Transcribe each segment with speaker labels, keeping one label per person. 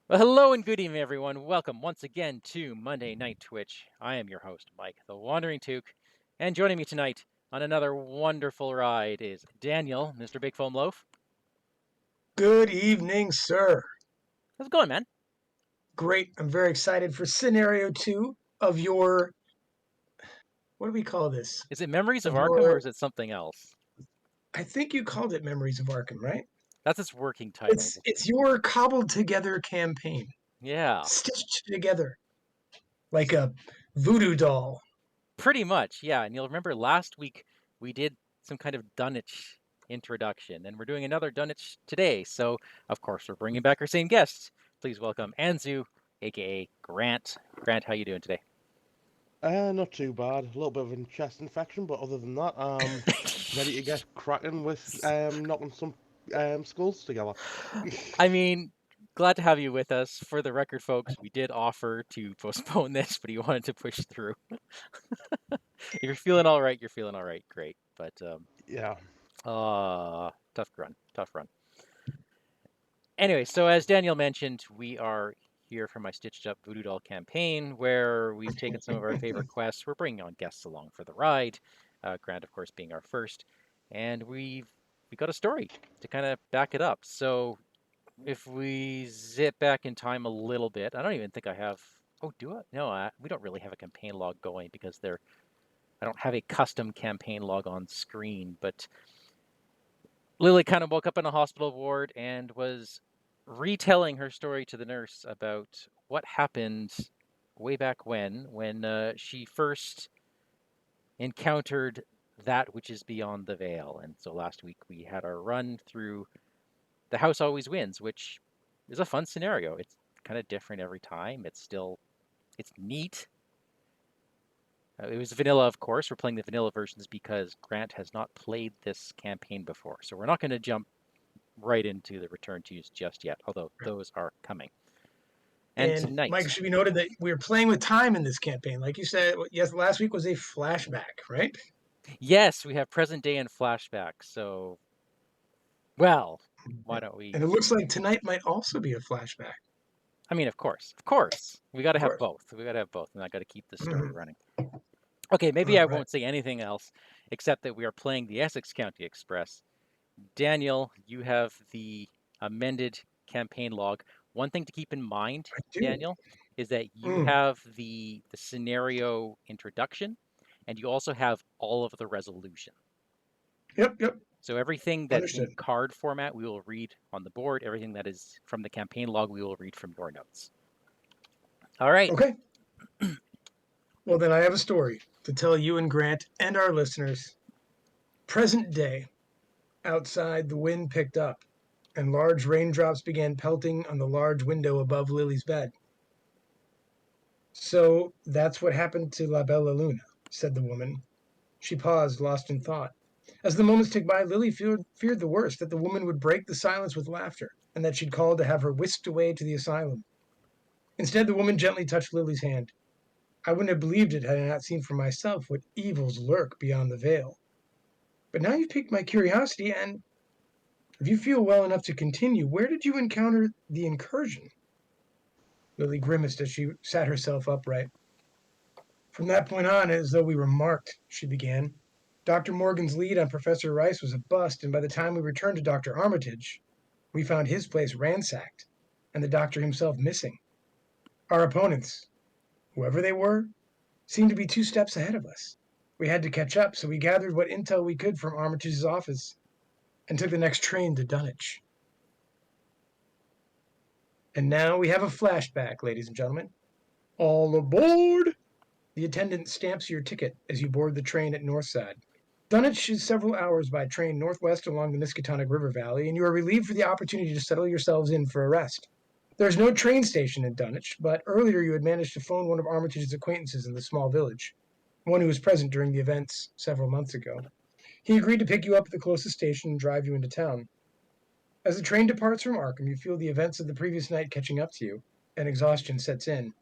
Speaker 1: Well, hello and good evening, everyone. Welcome once again to Monday Night Twitch. I am your host, Mike, the WanderingTook, and joining me tonight on another wonderful ride is Daniel, Mr. BigFomLof.
Speaker 2: Good evening, sir.
Speaker 1: How's it going, man?
Speaker 2: Great. I'm very excited for scenario two of your, what do we call this?
Speaker 1: Is it Memories of
Speaker 2: Of
Speaker 1: Arkham or
Speaker 2: your,
Speaker 1: is it something else?
Speaker 2: I think you called it Memories of Arkham, right?
Speaker 1: That's its working
Speaker 2: It's
Speaker 1: title.
Speaker 2: it's your cobbled together campaign,
Speaker 1: Yeah,
Speaker 2: stitched together like a voodoo doll.
Speaker 1: pretty much. Yeah, and you'll remember last week we did some kind of Dunwich introduction, and we're doing another Dunwich today. So, of course, we're bringing back our same guests. Please welcome Anzu, aka Grant. Grant, how you doing today?
Speaker 3: Not too bad. A little bit of a chest infection, but other than that, ready to get cracking with knocking some skulls together.
Speaker 1: I mean, glad to have you with us. For the record, folks, we did offer to postpone this, but he wanted to push through. If you're feeling all right, you're feeling all right. Great. But
Speaker 3: Yeah.
Speaker 1: tough run, tough run. Anyway, so as Daniel mentioned, we are here for my Stitched Up Voodoo Doll campaign, where we've taken some of our favorite quests. We're bringing on guests along for the ride. Grant, of course, being our first, and we got a story to kind of back it up. So if we zip back in time a little bit, I don't even think I have. Oh, do I? No, we don't really have a campaign log going because I don't have a custom campaign log on screen. But Lily kind of woke up in a hospital ward and was retelling her story to the nurse about what happened way back when she first encountered that which is beyond the veil. And so last week we had our run through The House Always Wins, which is a fun scenario. It's kind of different every time. It's neat. It was vanilla, of course. We're playing the vanilla versions because Grant has not played this campaign before. So we're not going to jump right into the return to use just yet, although those are coming. And
Speaker 2: And Mike,
Speaker 1: tonight,
Speaker 2: should be noted that we are playing with time in this campaign. Like you said, yes, last week was a flashback, right?
Speaker 1: yes, we have present day and flashback. So, well, why don't we?
Speaker 2: And it looks like tonight might also be a flashback.
Speaker 1: I mean, of course, we got to
Speaker 2: Of
Speaker 1: have
Speaker 2: course.
Speaker 1: both. We got to have both, and I got to keep the story
Speaker 2: Mhm.
Speaker 1: running. Okay, maybe
Speaker 2: All
Speaker 1: I
Speaker 2: right.
Speaker 1: won't say anything else except that we are playing the Essex County Express. Daniel, you have the amended campaign log. One thing to keep in mind,
Speaker 2: I do.
Speaker 1: Daniel, is that you
Speaker 2: Mm.
Speaker 1: have the scenario introduction and you also have all of the resolution.
Speaker 2: Yep, yep.
Speaker 1: So everything that's in
Speaker 2: Understood.
Speaker 1: card format, we will read on the board. Everything that is from the campaign log, we will read from your notes. All right.
Speaker 2: Okay. Well, then I have a story to tell you and Grant and our listeners. Present day, outside, the wind picked up, and large raindrops began pelting on the large window above Lily's bed. So that's what happened to La Bella Luna, said the woman. She paused, lost in thought. As the moments ticked by, Lily feared the worst, that the woman would break the silence with laughter, and that she'd call to have her whisked away to the asylum. Instead, the woman gently touched Lily's hand. I wouldn't have believed it had I not seen for myself what evils lurk beyond the veil. But now you've piqued my curiosity, and if you feel well enough to continue, where did you encounter the incursion? Lily grimaced as she sat herself upright. From that point on, as though we were marked, she began. Dr. Morgan's lead on Professor Rice was a bust, and by the time we returned to Dr. Armitage, we found his place ransacked, and the doctor himself missing. Our opponents, whoever they were, seemed to be 2 steps ahead of us. We had to catch up, so we gathered what intel we could from Armitage's office and took the next train to Dunwich. And now we have a flashback, ladies and gentlemen. All aboard! The attendant stamps your ticket as you board the train at Northside. Dunwich is several hours by train northwest along the Miskatonic River Valley, and you are relieved for the opportunity to settle yourselves in for a rest. There is no train station in Dunwich, but earlier you had managed to phone one of Armitage's acquaintances in the small village, one who was present during the events several months ago. He agreed to pick you up at the closest station and drive you into town. As the train departs from Arkham, you feel the events of the previous night catching up to you, and exhaustion sets in.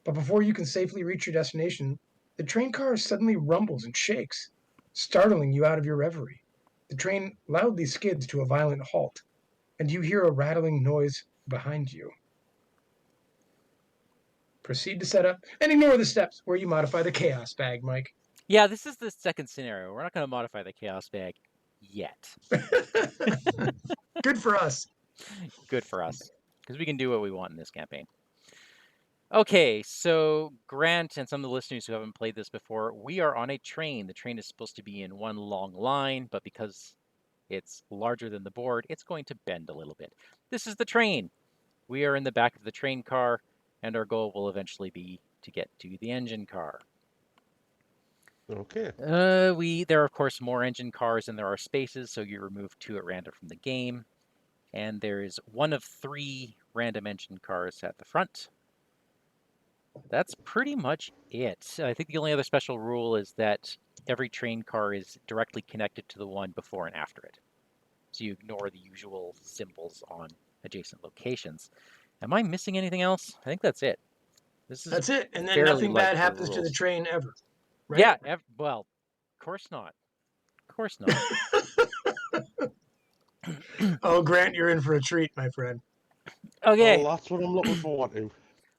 Speaker 2: But before you can safely reach your destination, the train car suddenly rumbles and shakes, startling you out of your reverie. The train loudly skids to a violent halt, and you hear a rattling noise behind you. Proceed to set up and ignore the steps where you modify the chaos bag, Mike.
Speaker 1: Yeah, this is the second scenario. We're not going to modify the chaos bag yet.
Speaker 2: Good for us.
Speaker 1: Good for us, because we can do what we want in this campaign. Okay, so Grant and some of the listeners who haven't played this before, we are on a train. The train is supposed to be in one long line, but because it's larger than the board, it's going to bend a little bit. This is the train. We are in the back of the train car, and our goal will eventually be to get to the engine car.
Speaker 3: Okay.
Speaker 1: There are of course more engine cars than there are spaces, so you remove 2 at random from the game. And there is 1 of 3 random engine cars at the front. That's pretty much it. I think the only other special rule is that every train car is directly connected to the one before and after it. So you ignore the usual symbols on adjacent locations. Am I missing anything else? I think that's it. This is
Speaker 2: That's it. And then
Speaker 1: fairly
Speaker 2: nothing
Speaker 1: light
Speaker 2: bad
Speaker 1: for
Speaker 2: happens to the
Speaker 1: rules.
Speaker 2: train ever. Right?
Speaker 1: Yeah, well, of course not. Of course not.
Speaker 2: Oh, Grant, you're in for a treat, my friend.
Speaker 1: Okay,
Speaker 3: Well, that's what I'm looking forward to.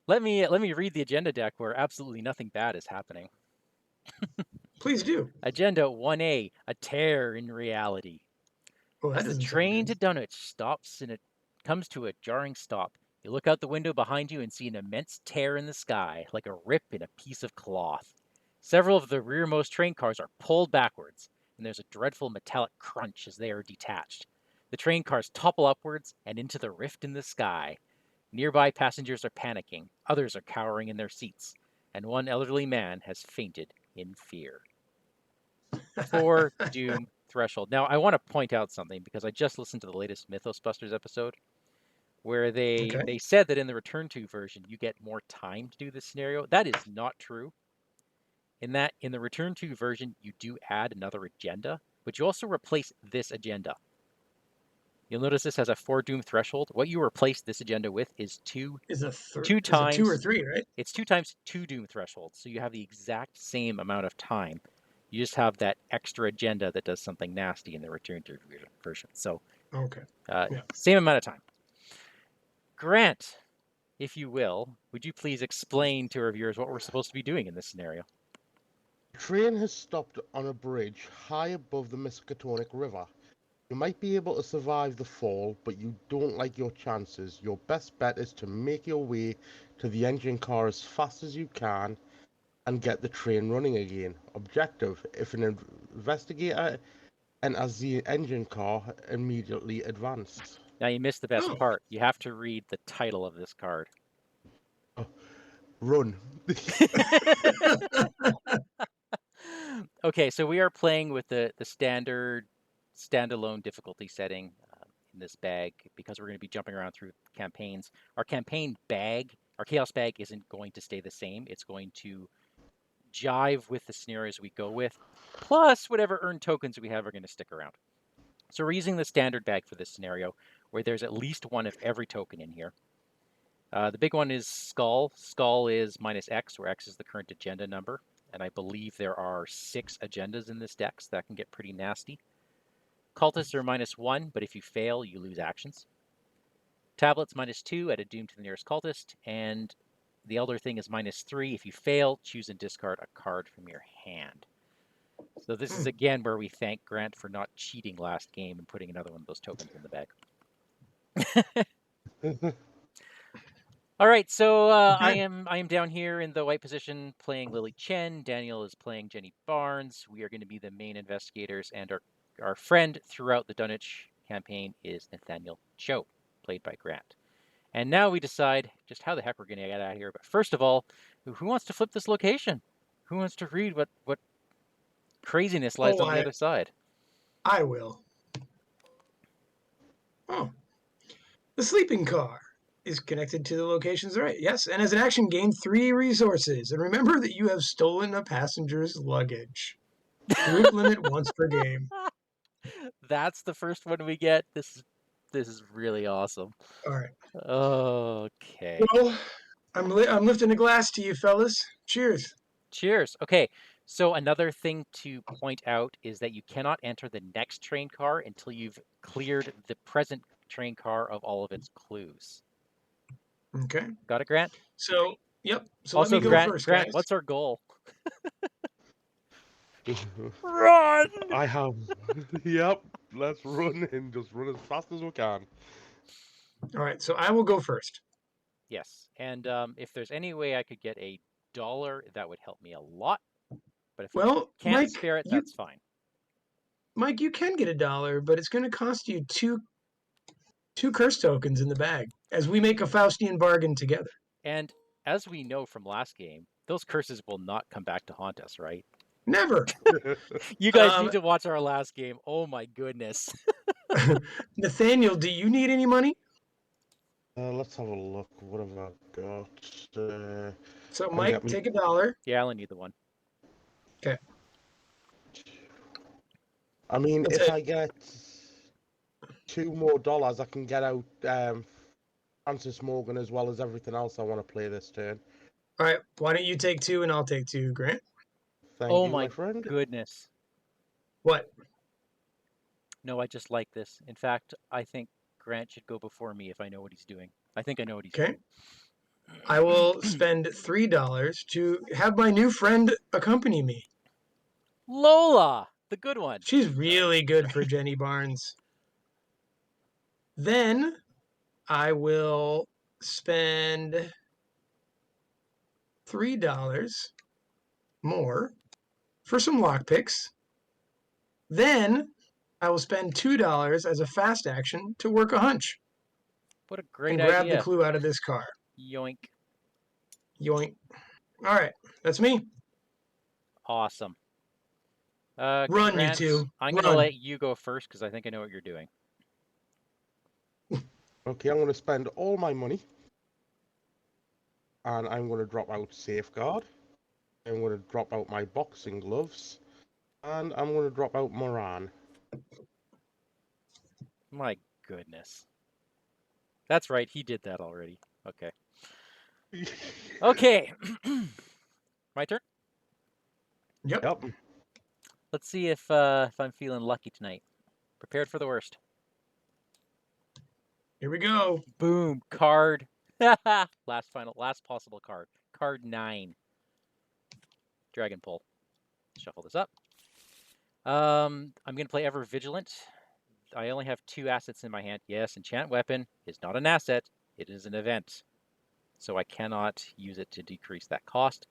Speaker 1: let me read the agenda deck where absolutely nothing bad is happening.
Speaker 2: Please do.
Speaker 1: Agenda 1A, a tear in reality.
Speaker 2: Oh, that
Speaker 1: As the
Speaker 2: doesn't sound
Speaker 1: train
Speaker 2: good.
Speaker 1: to Dunwich stops and it comes to a jarring stop, you look out the window behind you and see an immense tear in the sky, like a rip in a piece of cloth. Several of the rearmost train cars are pulled backwards, and there's a dreadful metallic crunch as they are detached. The train cars topple upwards and into the rift in the sky. Nearby passengers are panicking, others are cowering in their seats, and one elderly man has fainted in fear. 4 Doom Threshold. Now, I want to point out something because I just listened to the latest Mythos Busters episode where
Speaker 2: Okay.
Speaker 1: they said that in the Return to version you get more time to do this scenario. That is not true. In the Return to version you do add another agenda, but you also replace this agenda. You'll notice this has a 4 Doom Threshold. What you replace this agenda with is two
Speaker 2: Is a 2 or
Speaker 1: times
Speaker 2: 3, right?
Speaker 1: it's 2 times 2 Doom Thresholds, so you have the exact same amount of time. You just have that extra agenda that does something nasty in the Return to version. So,
Speaker 2: Okay. Yeah.
Speaker 1: same amount of time. Grant, if you will, would you please explain to our viewers what we're supposed to be doing in this scenario?
Speaker 3: The train has stopped on a bridge high above the Miskatonic River. You might be able to survive the fall, but you don't like your chances. Your best bet is to make your way to the engine car as fast as you can and get the train running again. Objective: if an investigator enters the engine car, immediately advance.
Speaker 1: Now, you missed the best
Speaker 2: Oh,
Speaker 1: part. You have to read the title of this card.
Speaker 3: Run.
Speaker 1: Okay, so we are playing with the standard standalone difficulty setting in this bag because we're going to be jumping around through campaigns. Our campaign bag, our chaos bag, isn't going to stay the same. It's going to jive with the scenarios we go with, plus whatever earned tokens we have are going to stick around. So we're using the standard bag for this scenario, where there's at least 1 of every token in here. The big one is Skull. Skull is -X, where X is the current agenda number. And I believe there are 6 agendas in this deck, so that can get pretty nasty. Cultists are -1, but if you fail, you lose actions. Tablets -2, add a doom to the nearest cultist. And the Elder Thing is -3. If you fail, choose and discard a card from your hand. So this is again where we thank Grant for not cheating last game and putting another one of those tokens in the bag. All right, so I
Speaker 2: okay.
Speaker 1: am down here in the white position playing Lily Chen. Daniel is playing Jenny Barnes. We are going to be the main investigators, and our friend throughout the Dunwich campaign is Nathaniel Cho, played by Grant. And now we decide just how the heck we're going to get out of here. But first of all, who wants to flip this location? Who wants to read what craziness lies
Speaker 2: Oh,
Speaker 1: on the other side?
Speaker 2: I will. Oh, the sleeping car is connected to the locations, right? Yes, and as an action, gain 3 resources. And remember that you have stolen a passenger's luggage. Group limit once per game.
Speaker 1: That's the first one we get. This is really awesome.
Speaker 2: All right.
Speaker 1: Okay.
Speaker 2: Well, I'm lifting a glass to you, fellas. Cheers.
Speaker 1: Cheers. Okay. So another thing to point out is that you cannot enter the next train car until you've cleared the present train car of all of its clues.
Speaker 2: Okay.
Speaker 1: Got it, Grant?
Speaker 2: So Yep. So
Speaker 1: Also,
Speaker 2: let me go first,
Speaker 1: Grant,
Speaker 2: guys.
Speaker 1: what's our goal? Run!
Speaker 3: I have. Yep. Let's run in. Just run as fast as we can.
Speaker 2: All right. So I will go first.
Speaker 1: Yes, and if there's any way I could get $1, that would help me a lot. But if we
Speaker 2: Well,
Speaker 1: can't spare it, that's fine.
Speaker 2: Mike, you can get $1, but it's going to cost you two curse tokens in the bag as we make a Faustian bargain together.
Speaker 1: And as we know from last game, those curses will not come back to haunt us, right?
Speaker 2: Never.
Speaker 1: You guys need to watch our last game. Oh my goodness.
Speaker 2: Nathaniel, do you need any money?
Speaker 3: Let's have a look. What have I got?
Speaker 2: So,
Speaker 3: I
Speaker 2: Mike,
Speaker 3: got me.
Speaker 2: take $1.
Speaker 1: Yeah, I only need the one.
Speaker 2: Okay.
Speaker 3: I mean,
Speaker 2: That's
Speaker 3: if
Speaker 2: it.
Speaker 3: I get $2 more, I can get out Francis Morgan as well as everything else I want to play this turn.
Speaker 2: All right. Why don't you take 2 and I'll take 2, Grant?
Speaker 3: Thank
Speaker 1: Oh
Speaker 3: you,
Speaker 1: my
Speaker 3: my friend.
Speaker 1: goodness.
Speaker 2: What?
Speaker 1: No, I just like this. In fact, I think Grant should go before me if I know what he's doing. I think I know what he's
Speaker 2: Okay.
Speaker 1: doing.
Speaker 2: I will spend $3 to have my new friend accompany me.
Speaker 1: Lola, the good one.
Speaker 2: She's really good for Jenny Barnes. Then I will spend $3 more for some lockpicks. Then I will spend $2 as a fast action to work a hunch
Speaker 1: What a
Speaker 2: and
Speaker 1: great
Speaker 2: grab the
Speaker 1: idea.
Speaker 2: clue out of this car.
Speaker 1: Yoink.
Speaker 2: Yoink. All right, that's me.
Speaker 1: Awesome.
Speaker 2: Run, you
Speaker 1: Grant,
Speaker 2: two.
Speaker 1: I'm going to
Speaker 2: Run.
Speaker 1: let you go first because I think I know what you're doing.
Speaker 3: Okay, I'm going to spend all my money. And I'm going to drop out Safeguard. I'm going to drop out my boxing gloves. And I'm going to drop out Moran.
Speaker 1: My goodness. That's right, he did that already. Okay. Okay. My turn?
Speaker 2: Yep.
Speaker 3: Yep.
Speaker 1: Let's see if I'm feeling lucky tonight. Prepared for the worst.
Speaker 2: Here we go.
Speaker 1: Boom. Card. Last possible card. Card 9. Dragon Pull. Shuffle this up. I'm going to play Ever Vigilant. I only have 2 assets in my hand. Yes, Enchant Weapon is not an asset. It is an event. So I cannot use it to decrease that cost.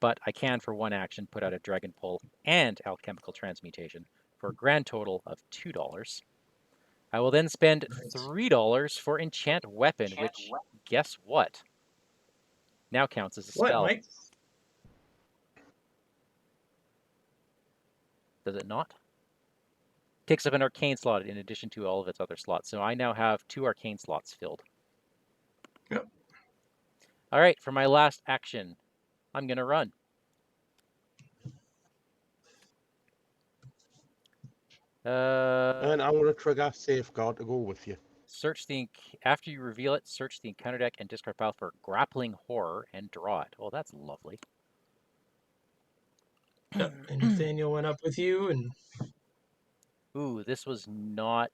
Speaker 1: But I can, for 1 action, put out a Dragon Pull and Alchemical Transmutation for a grand total of $2. I will then spend $3 for Enchant Weapon, which, guess what? Now counts as a spell.
Speaker 2: What, Mike?
Speaker 1: Does it not? Takes up an arcane slot in addition to all of its other slots. So I now have 2 arcane slots filled.
Speaker 2: Yep.
Speaker 1: All right, for my last action, I'm going to run.
Speaker 3: And I'm going to trigger Safeguard to go with you.
Speaker 1: After you reveal it, search the encounter deck and discard pile for Grappling Horror and draw it. Oh, that's lovely.
Speaker 2: Yep. And Nathaniel went up with you, and
Speaker 1: Ooh, this was not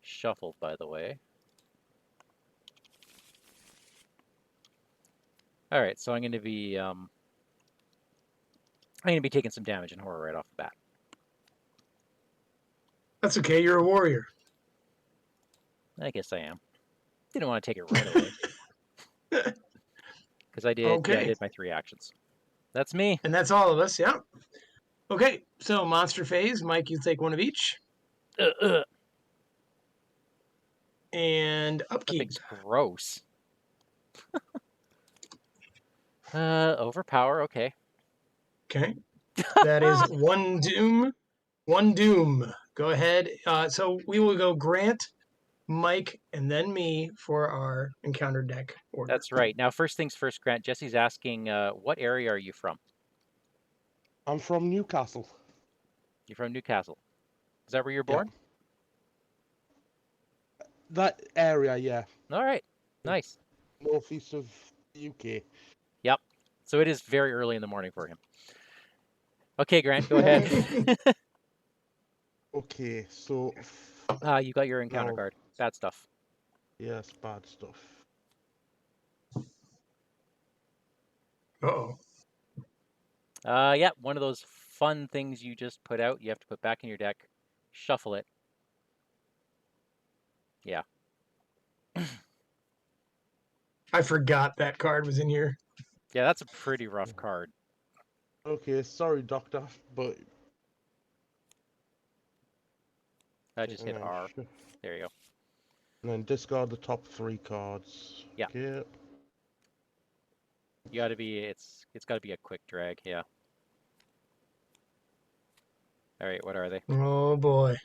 Speaker 1: shuffled, by the way. All right, so I'm going to be taking some damage in horror right off the bat.
Speaker 2: that's okay. You're a warrior.
Speaker 1: I guess I am. Didn't want to take it right away because I did.
Speaker 2: Okay.
Speaker 1: Yeah, I did my 3 actions. That's me.
Speaker 2: And that's all of us. Yeah. Okay. So monster phase, Mike, you take 1 of each. And upkeep.
Speaker 1: Something's gross. Overpower. Okay.
Speaker 2: Okay. That is 1 doom. 1 doom. Go ahead. So we will go Grant, Mike, and then me for our encounter deck order.
Speaker 1: That's right. Now, first things first, Grant. Jesse's asking, what area are you from?
Speaker 3: I'm from Newcastle.
Speaker 1: You're from Newcastle. Is that where you're born?
Speaker 3: Yep. That area, yeah.
Speaker 1: All right. Nice.
Speaker 3: Northeast of the UK.
Speaker 1: Yep. So it is very early in the morning for him. Okay, Grant, go ahead.
Speaker 3: Okay, so...
Speaker 1: You got your encounter card. Bad stuff.
Speaker 3: Yes, bad stuff.
Speaker 2: Uh-oh.
Speaker 1: Yeah, one of those fun things you just put out. You have to put back in your deck, shuffle it. Yeah.
Speaker 2: I forgot that card was in here.
Speaker 1: Yeah, that's a pretty rough card.
Speaker 3: Okay, sorry, Doctor, but
Speaker 1: I just hit
Speaker 3: and then
Speaker 1: R. There you go.
Speaker 3: and then discard the top 3 cards.
Speaker 1: Yeah.
Speaker 3: Okay.
Speaker 1: You gotta be, it's gotta be a quick drag, yeah. Alright, what are they?
Speaker 2: Oh boy.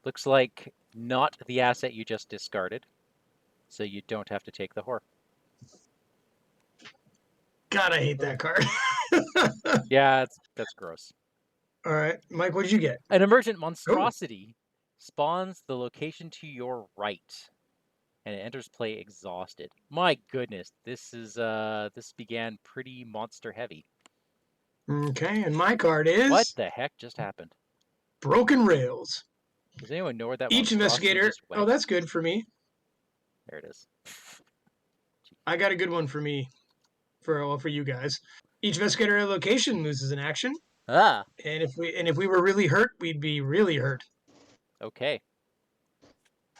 Speaker 1: Looks like not the asset you just discarded, so you don't have to take the whore.
Speaker 2: God, I hate that card.
Speaker 1: Yeah, that's gross.
Speaker 2: All right, Mike, what did you get?
Speaker 1: An emergent
Speaker 2: Oh,
Speaker 1: monstrosity spawns the location to your right, and it enters play exhausted. My goodness, this began pretty monster heavy.
Speaker 2: okay, and my card
Speaker 1: What
Speaker 2: is
Speaker 1: the heck just happened?
Speaker 2: Broken Rails.
Speaker 1: Does anyone know where that
Speaker 2: Each
Speaker 1: monstrosity
Speaker 2: investigator.
Speaker 1: just
Speaker 2: Oh,
Speaker 1: went?
Speaker 2: that's good for me.
Speaker 1: There it is.
Speaker 2: I got a good one for me. For you guys. Each investigator at a location loses an action,
Speaker 1: Ah,
Speaker 2: and if we were really hurt, we'd be really hurt.
Speaker 1: okay.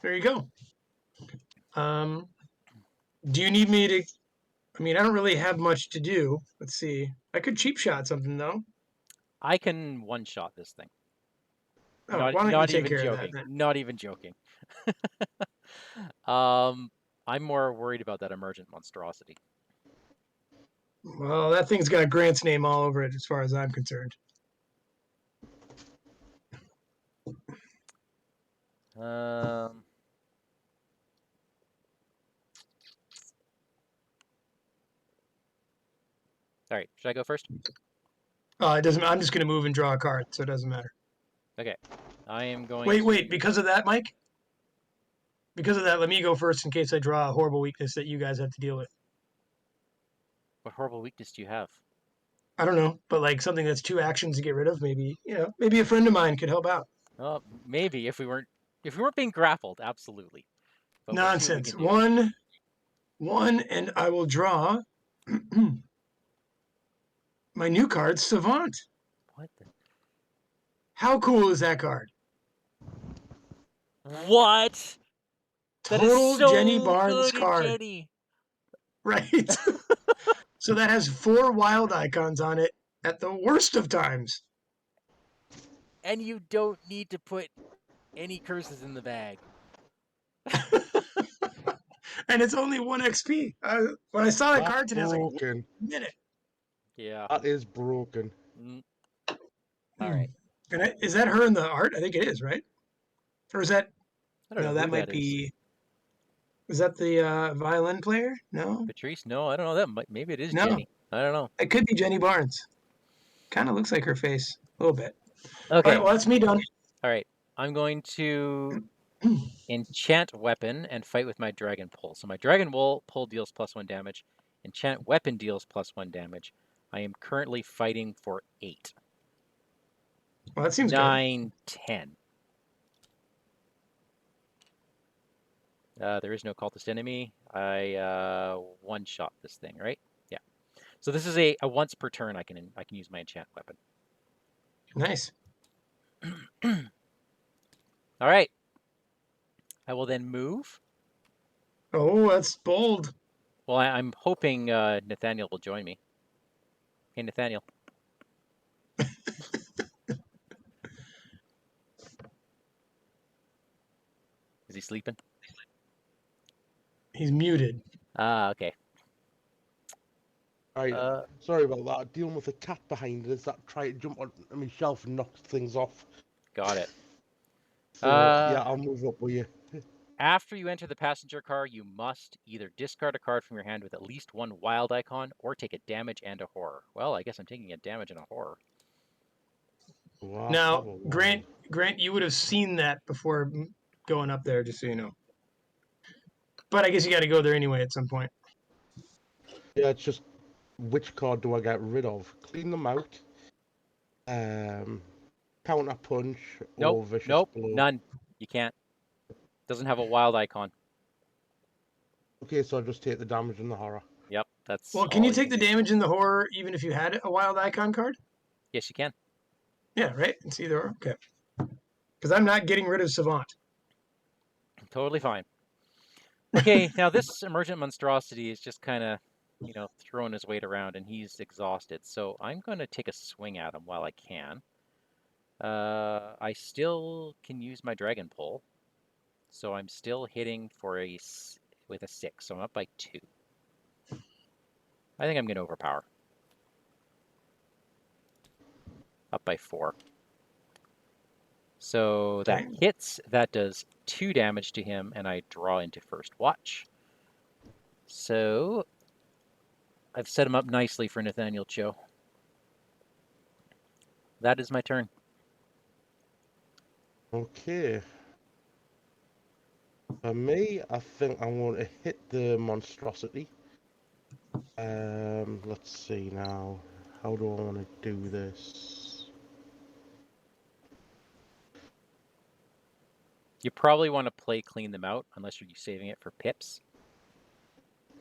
Speaker 2: There you go. Do you need me to? I mean, I don't really have much to do. Let's see. I could cheap shot something though.
Speaker 1: I can one-shot this thing.
Speaker 2: Oh, why don't you
Speaker 1: Not
Speaker 2: take
Speaker 1: even
Speaker 2: care of that
Speaker 1: joking.
Speaker 2: then?
Speaker 1: Not even joking. I'm more worried about that emergent monstrosity.
Speaker 2: Well, that thing's got Grant's name all over it, as far as I'm concerned.
Speaker 1: Um, all right, should I go first?
Speaker 2: It doesn't. I'm just gonna move and draw a card, so it doesn't matter.
Speaker 1: Okay, I am going
Speaker 2: Wait.
Speaker 1: to.
Speaker 2: Because of that, Mike. Because of that, let me go first in case I draw a horrible weakness that you guys have to deal with.
Speaker 1: What horrible weakness do you have?
Speaker 2: I don't know, but like something that's 2 actions to get rid of. Maybe maybe a friend of mine could help out.
Speaker 1: Maybe if we weren't being grappled, absolutely. But we'll see what we
Speaker 2: Nonsense.
Speaker 1: can do.
Speaker 2: One, and I will draw my new card, Savant.
Speaker 1: What the?
Speaker 2: How cool is that card?
Speaker 1: What? That is
Speaker 2: Total Jenny
Speaker 1: so
Speaker 2: Barnes
Speaker 1: good in
Speaker 2: card,
Speaker 1: Jenny.
Speaker 2: right? So that has 4 wild icons on it at the worst of times.
Speaker 1: And you don't need to put any curses in the bag.
Speaker 2: And it's only 1 XP. When I saw that
Speaker 3: That's
Speaker 2: card today, I was like, wait
Speaker 3: broken.
Speaker 2: a minute.
Speaker 1: Yeah.
Speaker 3: That is broken.
Speaker 1: All right.
Speaker 2: And is that her in the art? I think it is, right? Or is that,
Speaker 1: I don't
Speaker 2: no,
Speaker 1: know
Speaker 2: that
Speaker 1: who
Speaker 2: might
Speaker 1: that is.
Speaker 2: be, is that the violin player? No?
Speaker 1: Patrice? No, I don't know that. Maybe it is
Speaker 2: No,
Speaker 1: Jenny. I don't know.
Speaker 2: it could be Jenny Barnes. Kind of looks like her face a little bit. All
Speaker 1: Okay.
Speaker 2: right, well, that's me done.
Speaker 1: All right. I'm going to enchant weapon and fight with my dragon pull. So my dragon pull deals +1 damage. Enchant weapon deals +1 damage. I am currently fighting for 8.
Speaker 2: Well, that seems
Speaker 1: 9, 10. There is no cultist enemy. I one-shot this thing, right? Yeah. So this is a once per turn I can use my enchant weapon.
Speaker 2: good. Nice.
Speaker 1: All right. I will then move.
Speaker 2: Oh, that's bold.
Speaker 1: Well, I'm hoping Nathaniel will join me. Hey, Nathaniel. Is he sleeping?
Speaker 2: He's muted.
Speaker 1: Ah, okay.
Speaker 3: Right, sorry about that. Dealing with a cat behind us that tried to jump on my shelf and knocked things off.
Speaker 1: Got it.
Speaker 3: So, yeah, I'll move up with you.
Speaker 1: After you enter the passenger car, you must either discard a card from your hand with at least 1 wild icon or take a damage and a horror. Well, I guess I'm taking a damage and a horror.
Speaker 3: Wow,
Speaker 2: Now,
Speaker 3: wow.
Speaker 2: Grant, you would have seen that before going up there, just so you know. But I guess you got to go there anyway at some point.
Speaker 3: Yeah, it's just which card do I get rid of? Clean them out. Counter punch or vicious blow.
Speaker 1: None. You can't. Doesn't have a wild icon.
Speaker 3: Okay, so I'll just take the damage and the horror.
Speaker 1: Yep, that's
Speaker 2: Well, can
Speaker 1: all
Speaker 2: you take the
Speaker 1: do.
Speaker 2: damage in the horror even if you had a wild icon card?
Speaker 1: Yes, you can.
Speaker 2: Yeah, right. It's either or. Okay. Because I'm not getting rid of Savant.
Speaker 1: Totally fine. Okay, now this emergent monstrosity is just kind of, throwing his weight around, and he's exhausted. So I'm going to take a swing at him while I can. I still can use my dragon pull, so I'm still hitting with a 6. So I'm up by 2. I think I'm going to overpower. Up by 4. So that
Speaker 2: Okay.
Speaker 1: hits. That does 2 damage to him, and I draw into first watch. So I've set him up nicely for Nathaniel Cho. That is my turn.
Speaker 3: Okay. For me, I think I want to hit the monstrosity. Let's see now. How do I want to do this?
Speaker 1: You probably want to play clean them out, unless you're saving it for pips.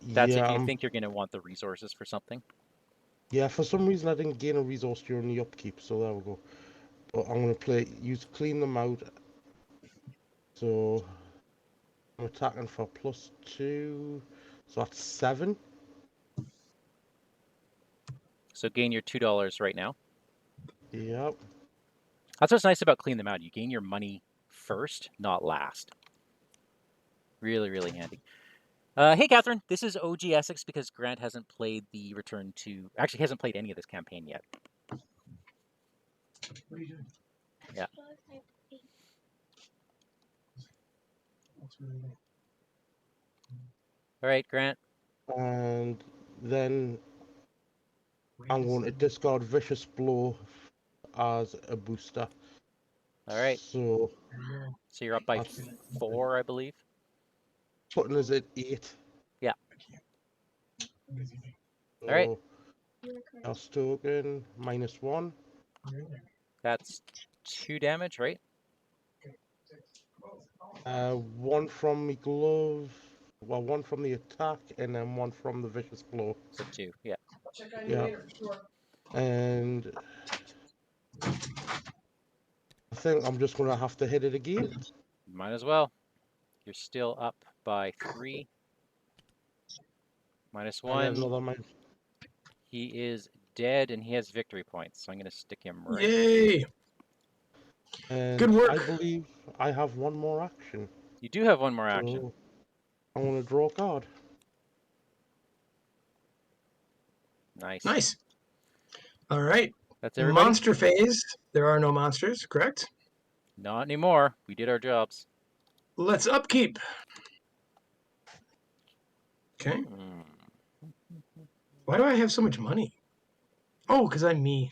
Speaker 1: That's if
Speaker 3: Yeah,
Speaker 1: you think you're going to want the resources for something.
Speaker 3: yeah. For some reason, I didn't gain a resource during the upkeep, so there we go. But I'm gonna use clean them out. So I'm attacking for +2, so that's 7.
Speaker 1: So gain your $2 right now.
Speaker 3: Yep.
Speaker 1: That's what's nice about clean them out. You gain your money first, not last. Really, really handy. Hey, Catherine. This is OG Essex because Grant hasn't played the Return to... Actually, he hasn't played any of this campaign yet.
Speaker 2: What are you doing?
Speaker 1: Yeah. All right, Grant.
Speaker 3: And then I'm going to discard Vicious Blow as a booster.
Speaker 1: All right.
Speaker 3: So
Speaker 1: So you're up by
Speaker 3: that's
Speaker 1: 4, I believe.
Speaker 3: putting us at 8.
Speaker 1: Yeah. All right.
Speaker 3: So Chaos token -1.
Speaker 1: That's 2 damage, right?
Speaker 3: 1 from the glove. Well, 1 from the attack, and then 1 from the Vicious Blow.
Speaker 1: So 2. Yeah.
Speaker 3: Yeah. And I think I'm just going to have to hit it again.
Speaker 1: Might as well. You're still up by 3.
Speaker 3: I get
Speaker 1: -1.
Speaker 3: another
Speaker 1: He is dead, and he has victory points. So I'm going to stick him right
Speaker 2: Yay!
Speaker 1: here.
Speaker 2: Good
Speaker 3: And I
Speaker 2: work.
Speaker 3: believe I have 1 more action.
Speaker 1: You do have 1 more action.
Speaker 3: So I want to draw a card.
Speaker 1: Nice.
Speaker 2: Nice. All right.
Speaker 1: That's everybody?
Speaker 2: Monster phase. There are no monsters, correct?
Speaker 1: Not anymore. We did our jobs.
Speaker 2: Let's upkeep. Okay.
Speaker 1: Hmm.
Speaker 2: Why do I have so much money? Oh, because I'm me.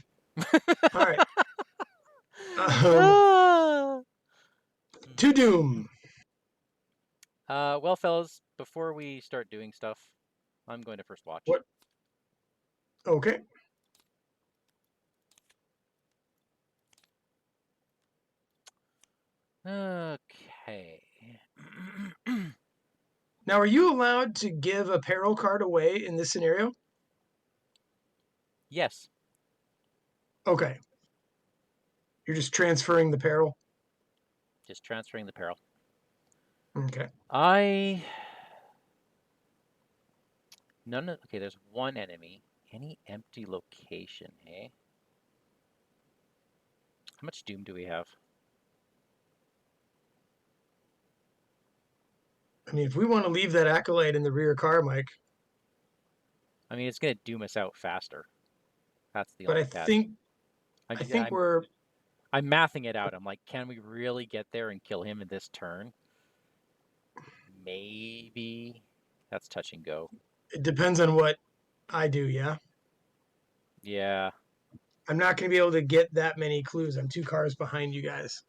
Speaker 2: All right.
Speaker 1: Ah!
Speaker 2: To Doom.
Speaker 1: Well, fellas, before we start doing stuff, I'm going to first watch.
Speaker 2: What? Okay.
Speaker 1: Okay.
Speaker 2: Now, are you allowed to give a peril card away in this scenario?
Speaker 1: Yes.
Speaker 2: Okay. You're just transferring the peril.
Speaker 1: Just transferring the peril.
Speaker 2: Okay.
Speaker 1: Okay, there's 1 enemy. Any empty location, hey? How much doom do we have?
Speaker 2: I mean, if we want to leave that acolyte in the rear car, Mike.
Speaker 1: I mean, it's going to doom us out faster. That's the
Speaker 2: But
Speaker 1: only
Speaker 2: I
Speaker 1: catch.
Speaker 2: think
Speaker 1: I'm
Speaker 2: we're.
Speaker 1: I'm mathing it out. I'm like, can we really get there and kill him in this turn? Maybe. That's touch and go.
Speaker 2: It depends on what I do. Yeah.
Speaker 1: Yeah.
Speaker 2: I'm not going to be able to get that many clues. I'm 2 cars behind you guys.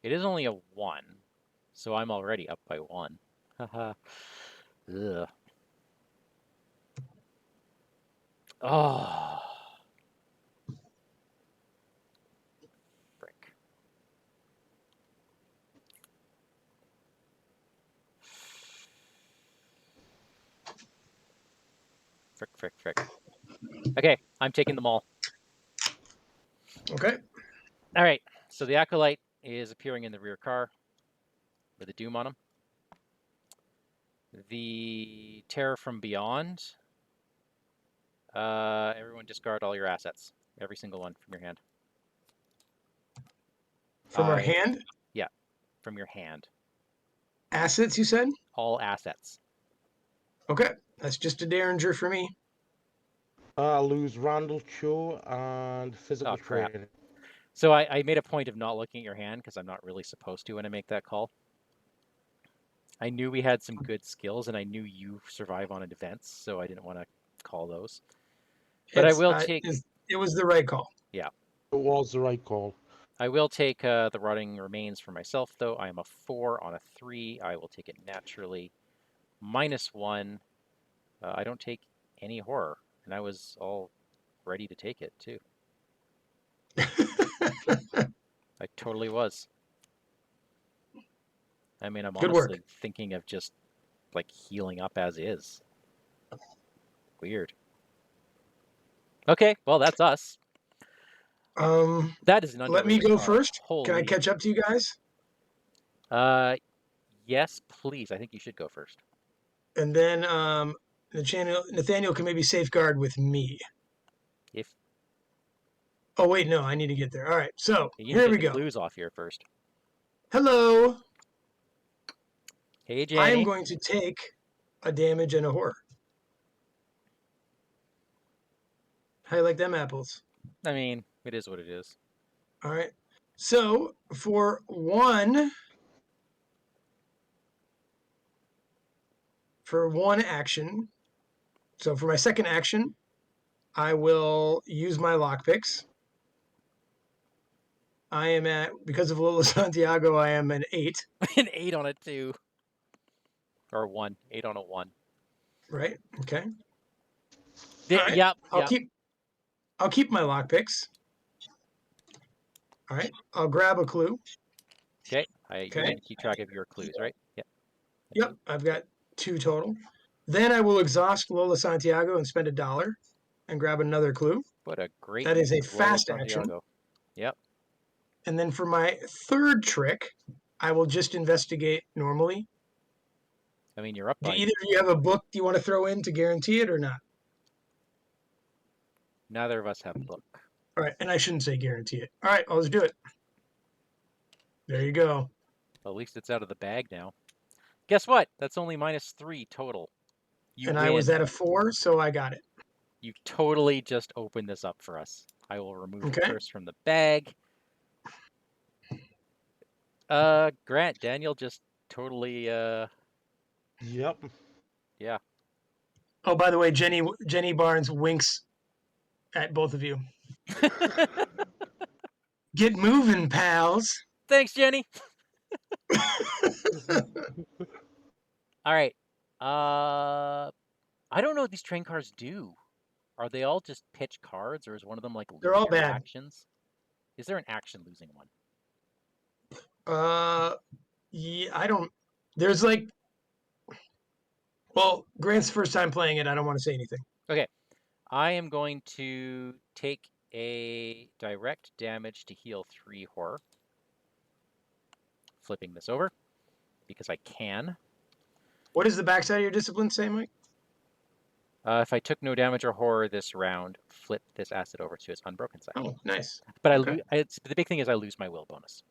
Speaker 1: It is only a 1, so I'm already up by 1. Haha. Ugh. Oh. Frick. Frick. Okay, I'm taking them all.
Speaker 2: Okay.
Speaker 1: All right, so the Acolyte is appearing in the rear car with a doom on him. The Terror from Beyond. Everyone discard all your assets. Every single one from your hand.
Speaker 2: From our hand?
Speaker 1: Yeah, from your hand.
Speaker 2: Assets, you said?
Speaker 1: All assets.
Speaker 2: Okay. That's just a derringer for me.
Speaker 3: I lose Randall Cho and physical
Speaker 1: Oh, crap.
Speaker 3: training.
Speaker 1: So I made a point of not looking at your hand because I'm not really supposed to when I make that call. I knew we had some good skills, and I knew you survive on events, so I didn't want to call those. But I will take...
Speaker 2: It was the right call.
Speaker 1: Yeah.
Speaker 3: It was the right call.
Speaker 1: I will take the Rotting Remains for myself, though. I am a 4 on a 3. I will take it naturally. -1. I don't take any horror, and I was all ready to take it, too. I totally was. I mean, I'm honestly thinking of just, like, healing up as is. Weird. Okay, well, that's us. That is an
Speaker 2: Let me
Speaker 1: underrated
Speaker 2: go
Speaker 1: car.
Speaker 2: first.
Speaker 1: Holy...
Speaker 2: Can I catch up to you guys?
Speaker 1: Yes, please. I think you should go first.
Speaker 2: And then Nathaniel can maybe safeguard with me.
Speaker 1: If...
Speaker 2: Oh, wait, no, I need to get there. All right, so
Speaker 1: you
Speaker 2: here
Speaker 1: need
Speaker 2: we
Speaker 1: to get
Speaker 2: go.
Speaker 1: the clues off here first.
Speaker 2: Hello.
Speaker 1: Hey, Jenny.
Speaker 2: I am going to take a damage and a horror. How you like them apples?
Speaker 1: I mean, it is what it is.
Speaker 2: All right. So for one action, so for my second action, I will use my lockpicks. I am at, because of Lola Santiago, I am an 8.
Speaker 1: An 8 on a 2. Or 1. 8 on a 1.
Speaker 2: Right. Okay.
Speaker 1: All
Speaker 2: right.
Speaker 1: Yep.
Speaker 2: I'll keep my lockpicks. All right. I'll grab a clue.
Speaker 1: Okay. You're going to keep track of your clues, right? Yeah.
Speaker 2: Yep. I've got 2 total. Then I will exhaust Lola Santiago and spend $1 and grab another clue.
Speaker 1: What a great
Speaker 2: that is
Speaker 1: use
Speaker 2: a
Speaker 1: of Lola
Speaker 2: fast
Speaker 1: Santiago.
Speaker 2: action.
Speaker 1: Yep.
Speaker 2: And then for my third trick, I will just investigate normally.
Speaker 1: I mean, you're up by...
Speaker 2: Do either of you have a book you want to throw in to guarantee it or not?
Speaker 1: Neither of us have a book.
Speaker 2: All right, and I shouldn't say guarantee it. All right, let's do it. There you go.
Speaker 1: Well, at least it's out of the bag now. Guess what? That's only -3 total. You
Speaker 2: and
Speaker 1: win.
Speaker 2: I was at a 4, so I got it.
Speaker 1: You totally just opened this up for us. I will remove the curse from the bag. Grant, Daniel just totally,
Speaker 3: Yep.
Speaker 1: Yeah.
Speaker 2: Oh, by the way, Jenny Barnes winks at both of you. Get moving, pals.
Speaker 1: Thanks, Jenny. All right. I don't know what these train cars do. Are they all just pitch cards, or is one of them like
Speaker 2: They're all
Speaker 1: lose your
Speaker 2: bad.
Speaker 1: actions? Is there an action losing one?
Speaker 2: Yeah, I don't. There's like, well, Grant's first time playing it. I don't want to say anything.
Speaker 1: Okay, I am going to take a direct damage to heal 3 horror. Flipping this over because I can.
Speaker 2: What does the backside of your discipline say, Mike?
Speaker 1: If I took no damage or horror this round, flip this asset over to its unbroken side.
Speaker 2: Oh, nice.
Speaker 1: But the big thing is I lose my will bonus.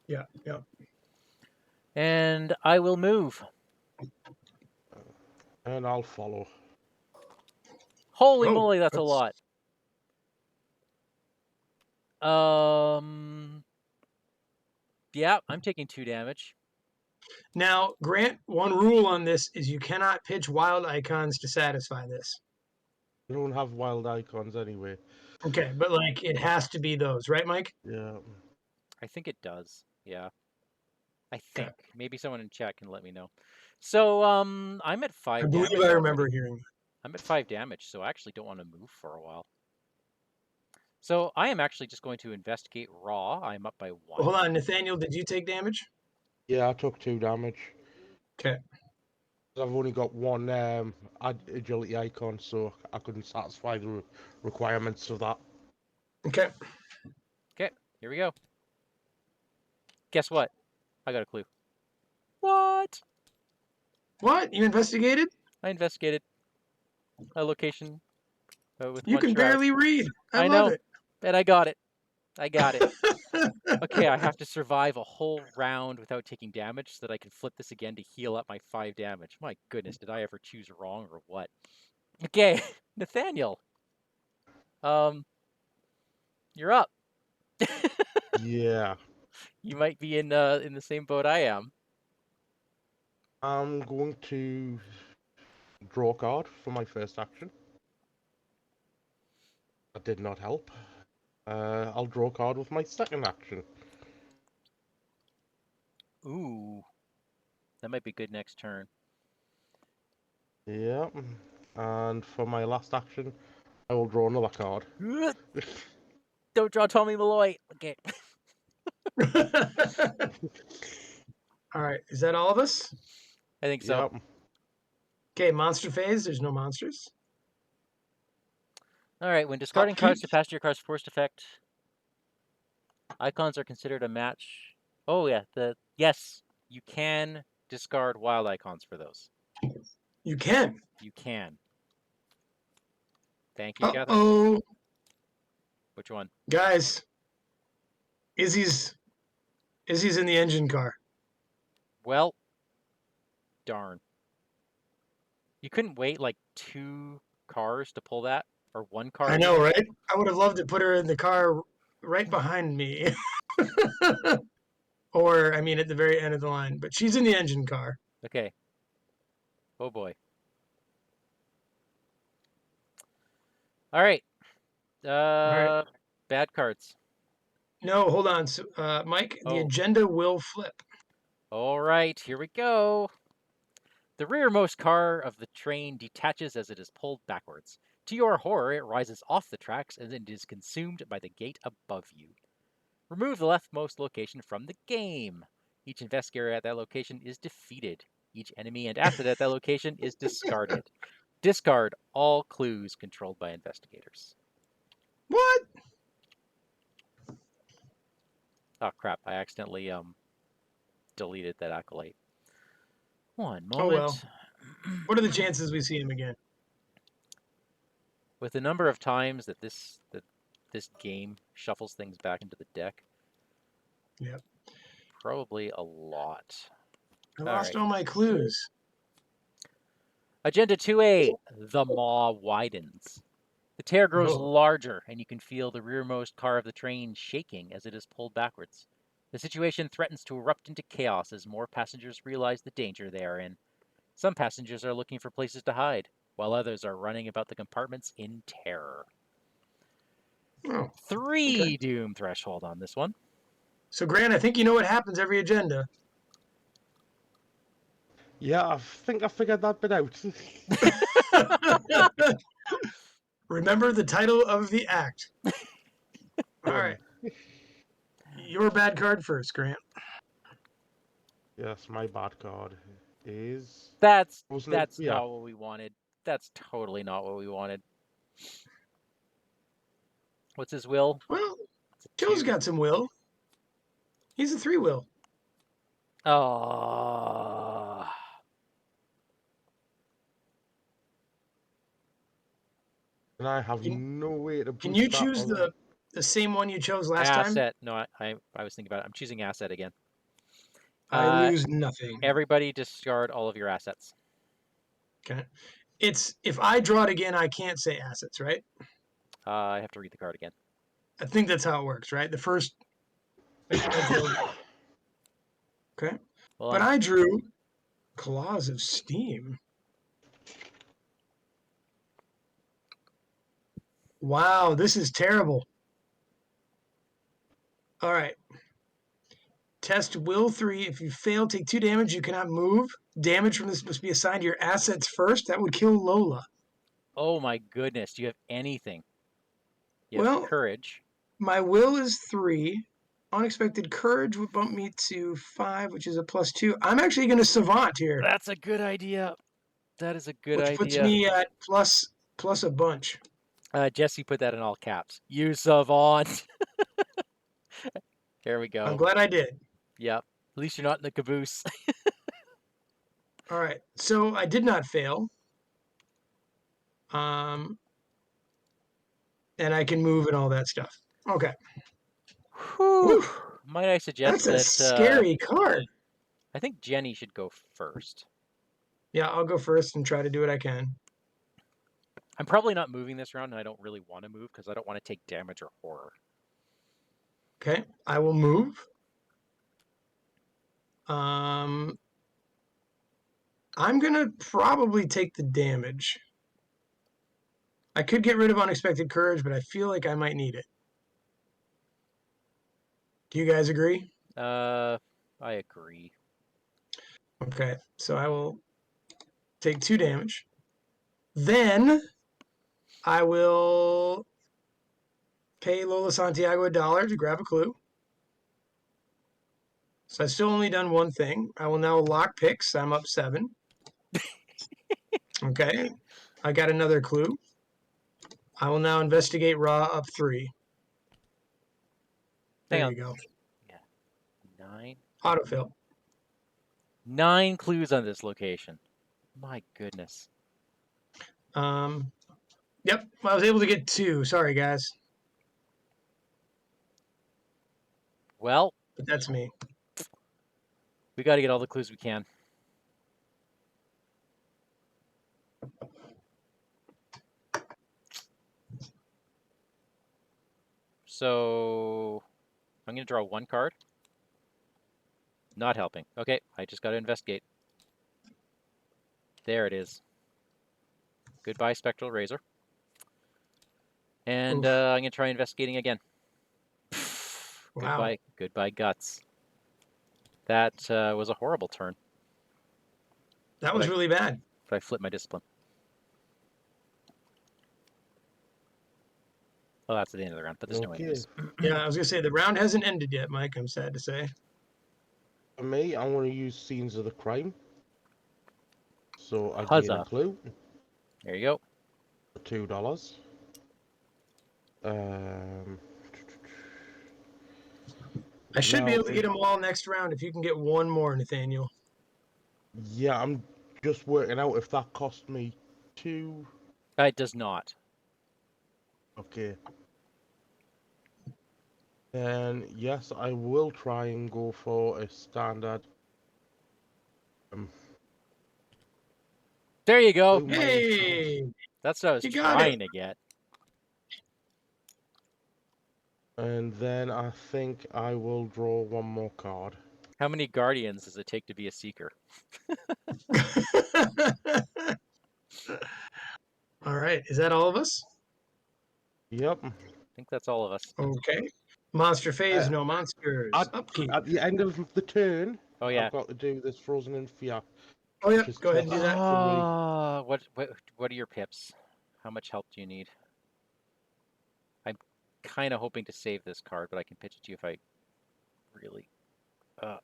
Speaker 2: Yeah.
Speaker 1: And I will move.
Speaker 3: And I'll follow.
Speaker 1: Holy moly, that's a lot. Yeah, I'm taking 2 damage.
Speaker 2: Now, Grant, one rule on this is you cannot pitch wild icons to satisfy this.
Speaker 3: I don't have wild icons anyway.
Speaker 2: Okay, but like it has to be those, right, Mike?
Speaker 3: Yeah.
Speaker 1: I think it does. Yeah. I think. Okay. Maybe someone in chat can let me know. So, I'm at 5 damage.
Speaker 2: I believe I remember hearing.
Speaker 1: I'm at 5 damage, so I actually don't want to move for a while. So I am actually just going to investigate raw. I'm up by 1.
Speaker 2: Well, hold on, Nathaniel, did you take damage?
Speaker 3: Yeah, I took 2 damage.
Speaker 2: Okay.
Speaker 3: I've only got one agility icon, so I couldn't satisfy the requirements of that.
Speaker 2: Okay.
Speaker 1: Okay, here we go. Guess what? I got a clue. What?
Speaker 2: What? You investigated?
Speaker 1: I investigated a location with
Speaker 2: You
Speaker 1: one
Speaker 2: can
Speaker 1: shroud.
Speaker 2: barely read. I
Speaker 1: I
Speaker 2: love
Speaker 1: know,
Speaker 2: it.
Speaker 1: and I got it. I got it. Okay, I have to survive a whole round without taking damage so that I can flip this again to heal up my 5 damage. My goodness, did I ever choose wrong or what? Okay, Nathaniel. You're up.
Speaker 3: Yeah.
Speaker 1: You might be in the same boat I am.
Speaker 3: I'm going to draw a card for my first action. That did not help. I'll draw a card with my second action.
Speaker 1: Ooh, that might be good next turn.
Speaker 3: Yeah. And for my last action, I will draw another card.
Speaker 1: Don't draw Tommy Malloy. Okay.
Speaker 2: All right. Is that all of us?
Speaker 1: I think so.
Speaker 3: Yep.
Speaker 2: Okay. Monster phase. There's no monsters.
Speaker 1: All right. When discarding
Speaker 2: Upkeep.
Speaker 1: cards to pass your card's forced effect, icons are considered a match. Oh yeah. Yes, you can discard wild icons for those.
Speaker 2: You can.
Speaker 1: You can. Thank you, Catherine.
Speaker 2: Uh-oh.
Speaker 1: Which one?
Speaker 2: Guys. Izzy's in the engine car.
Speaker 1: Well, darn. You couldn't wait like 2 cars to pull that, or 1 car.
Speaker 2: I know, right? I would have loved to put her in the car right behind me. Or, I mean, at the very end of the line. But she's in the engine car.
Speaker 1: Okay. Oh boy. All right.
Speaker 2: All right.
Speaker 1: Bad cards.
Speaker 2: No, hold on. So, Mike, the agenda will flip.
Speaker 1: All right, here we go. The rearmost car of the train detaches as it is pulled backwards. To your horror, it rises off the tracks and it is consumed by the gate above you. Remove the leftmost location from the game. Each investigator at that location is defeated. Each enemy and asset at that location is discarded. Discard all clues controlled by investigators.
Speaker 2: What?
Speaker 1: Oh crap, I accidentally deleted that acolyte. One moment.
Speaker 2: Oh well. What are the chances we see him again?
Speaker 1: With the number of times that this game shuffles things back into the deck,
Speaker 2: Yep.
Speaker 1: probably a lot.
Speaker 2: I lost all my clues.
Speaker 1: Agenda 2A, the maw widens. The tear grows larger, and you can feel the rearmost car of the train shaking as it is pulled backwards. The situation threatens to erupt into chaos as more passengers realize the danger they are in. Some passengers are looking for places to hide, while others are running about the compartments in terror.
Speaker 2: Oh,
Speaker 1: 3 doom threshold on this one.
Speaker 2: So, Grant, I think you know what happens every agenda.
Speaker 3: Yeah, I think I figured that bit out.
Speaker 2: Remember the title of the act. All right. Your bad card first, Grant.
Speaker 3: Yes, my bad card is...
Speaker 1: That's not what we wanted. That's totally not what we wanted. What's his will?
Speaker 2: Well, Joe's got some will. He's a 3 will.
Speaker 1: Oh.
Speaker 3: And I have no way to.
Speaker 2: Can you choose the same one you chose last time?
Speaker 1: Asset. No, I was thinking about it. I'm choosing asset again.
Speaker 2: I lose nothing.
Speaker 1: Everybody discard all of your assets.
Speaker 2: Okay. It's if I draw it again, I can't say assets, right?
Speaker 1: I have to read the card again.
Speaker 2: I think that's how it works, right? The first. Okay. Well, but I drew Claws of Steam. Wow, this is terrible. All right. Test will 3. If you fail, take 2 damage. You cannot move. Damage from this must be assigned to your assets first. That would kill Lola.
Speaker 1: Oh my goodness. Do you have anything? You have courage.
Speaker 2: My will is 3. Unexpected courage would bump me to 5, which is a +2. I'm actually going to savant here.
Speaker 1: That's a good idea. That is a good
Speaker 2: which puts
Speaker 1: idea.
Speaker 2: me at plus a bunch.
Speaker 1: Jesse put that in all caps. You savant. There we
Speaker 2: I'm
Speaker 1: go.
Speaker 2: glad I did.
Speaker 1: Yep. At least you're not in the caboose.
Speaker 2: All right. So I did not fail. And I can move and all that stuff. Okay.
Speaker 1: Whew.
Speaker 2: Whew,
Speaker 1: Might I suggest
Speaker 2: that's a
Speaker 1: that
Speaker 2: scary card.
Speaker 1: I think Jenny should go first.
Speaker 2: Yeah, I'll go first and try to do what I can.
Speaker 1: I'm probably not moving this round, and I don't really want to move because I don't want to take damage or horror.
Speaker 2: Okay, I will move. I'm gonna probably take the damage. I could get rid of unexpected courage, but I feel like I might need it. Do you guys agree?
Speaker 1: I agree.
Speaker 2: Okay, so I will take 2 damage. Then I will pay Lola Santiago $1 to grab a clue. So I've still only done one thing. I will now lock picks. I'm up 7. Okay, I got another clue. I will now investigate raw up 3. There
Speaker 1: Hang on.
Speaker 2: you go.
Speaker 1: Yeah. 9.
Speaker 2: Autofill.
Speaker 1: 9 clues on this location. My goodness.
Speaker 2: Yep, I was able to get 2. Sorry, guys,
Speaker 1: Well,
Speaker 2: but that's me.
Speaker 1: we got to get all the clues we can. So I'm going to draw 1 card. Not helping. Okay, I just got to investigate. There it is. Goodbye, Spectral Razor. And I'm going to try investigating again.
Speaker 2: Wow.
Speaker 1: Goodbye, Guts. That was a horrible turn.
Speaker 2: That was really bad.
Speaker 1: But I flipped my discipline. Oh, that's at the end of the round, but there's no enemies.
Speaker 2: Yeah, I was going to say, the round hasn't ended yet, Mike, I'm sad to say.
Speaker 3: For me, I want to use Scenes of the Crime. So I gain a
Speaker 1: Huzzah.
Speaker 3: clue
Speaker 1: There you go.
Speaker 3: for $2.
Speaker 2: I should be
Speaker 3: Now,
Speaker 2: able to get them all next round if you can get one more, Nathaniel.
Speaker 3: yeah, I'm just working out if that cost me 2.
Speaker 1: It does not.
Speaker 3: Okay. And yes, I will try and go for a standard.
Speaker 1: There you go.
Speaker 3: Blue
Speaker 2: Hey!
Speaker 1: That's what I was
Speaker 2: You got
Speaker 1: trying
Speaker 2: it.
Speaker 1: to get.
Speaker 3: And then I think I will draw 1 more card.
Speaker 1: How many guardians does it take to be a seeker?
Speaker 2: All right, is that all of us?
Speaker 3: Yep.
Speaker 1: I think that's all of us.
Speaker 2: Okay. Monster phase, no monsters. Upkeep.
Speaker 3: At the end of the turn,
Speaker 1: Oh, yeah.
Speaker 3: I've got to do this Frozen in Fear.
Speaker 2: Oh, yeah,
Speaker 3: Just
Speaker 2: go ahead and do that.
Speaker 1: What are your pips? How much help do you need? I'm kind of hoping to save this card, but I can pitch it to you if I really...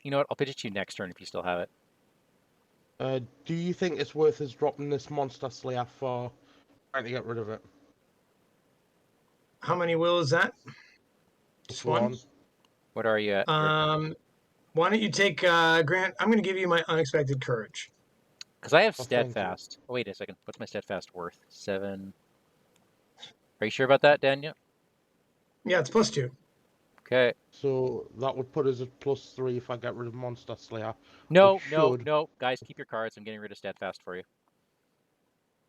Speaker 1: you know what? I'll pitch it to you next turn if you still have it.
Speaker 3: Do you think it's worth us dropping this Monster Slayer for trying to get rid of it?
Speaker 2: How many will is that? Just one?
Speaker 1: What are you at?
Speaker 2: Why don't you take Grant? I'm going to give you my unexpected courage.
Speaker 1: Because I have
Speaker 3: Oh, thank you.
Speaker 1: Steadfast. Oh, wait a second. What's my Steadfast worth? 7. Are you sure about that, Daniel?
Speaker 2: Yeah, it's +2.
Speaker 1: Okay.
Speaker 3: So that would put us at +3 if I get rid of Monster Slayer.
Speaker 1: No,
Speaker 3: which
Speaker 1: no,
Speaker 3: should-
Speaker 1: no. Guys, keep your cards. I'm getting rid of Steadfast for you.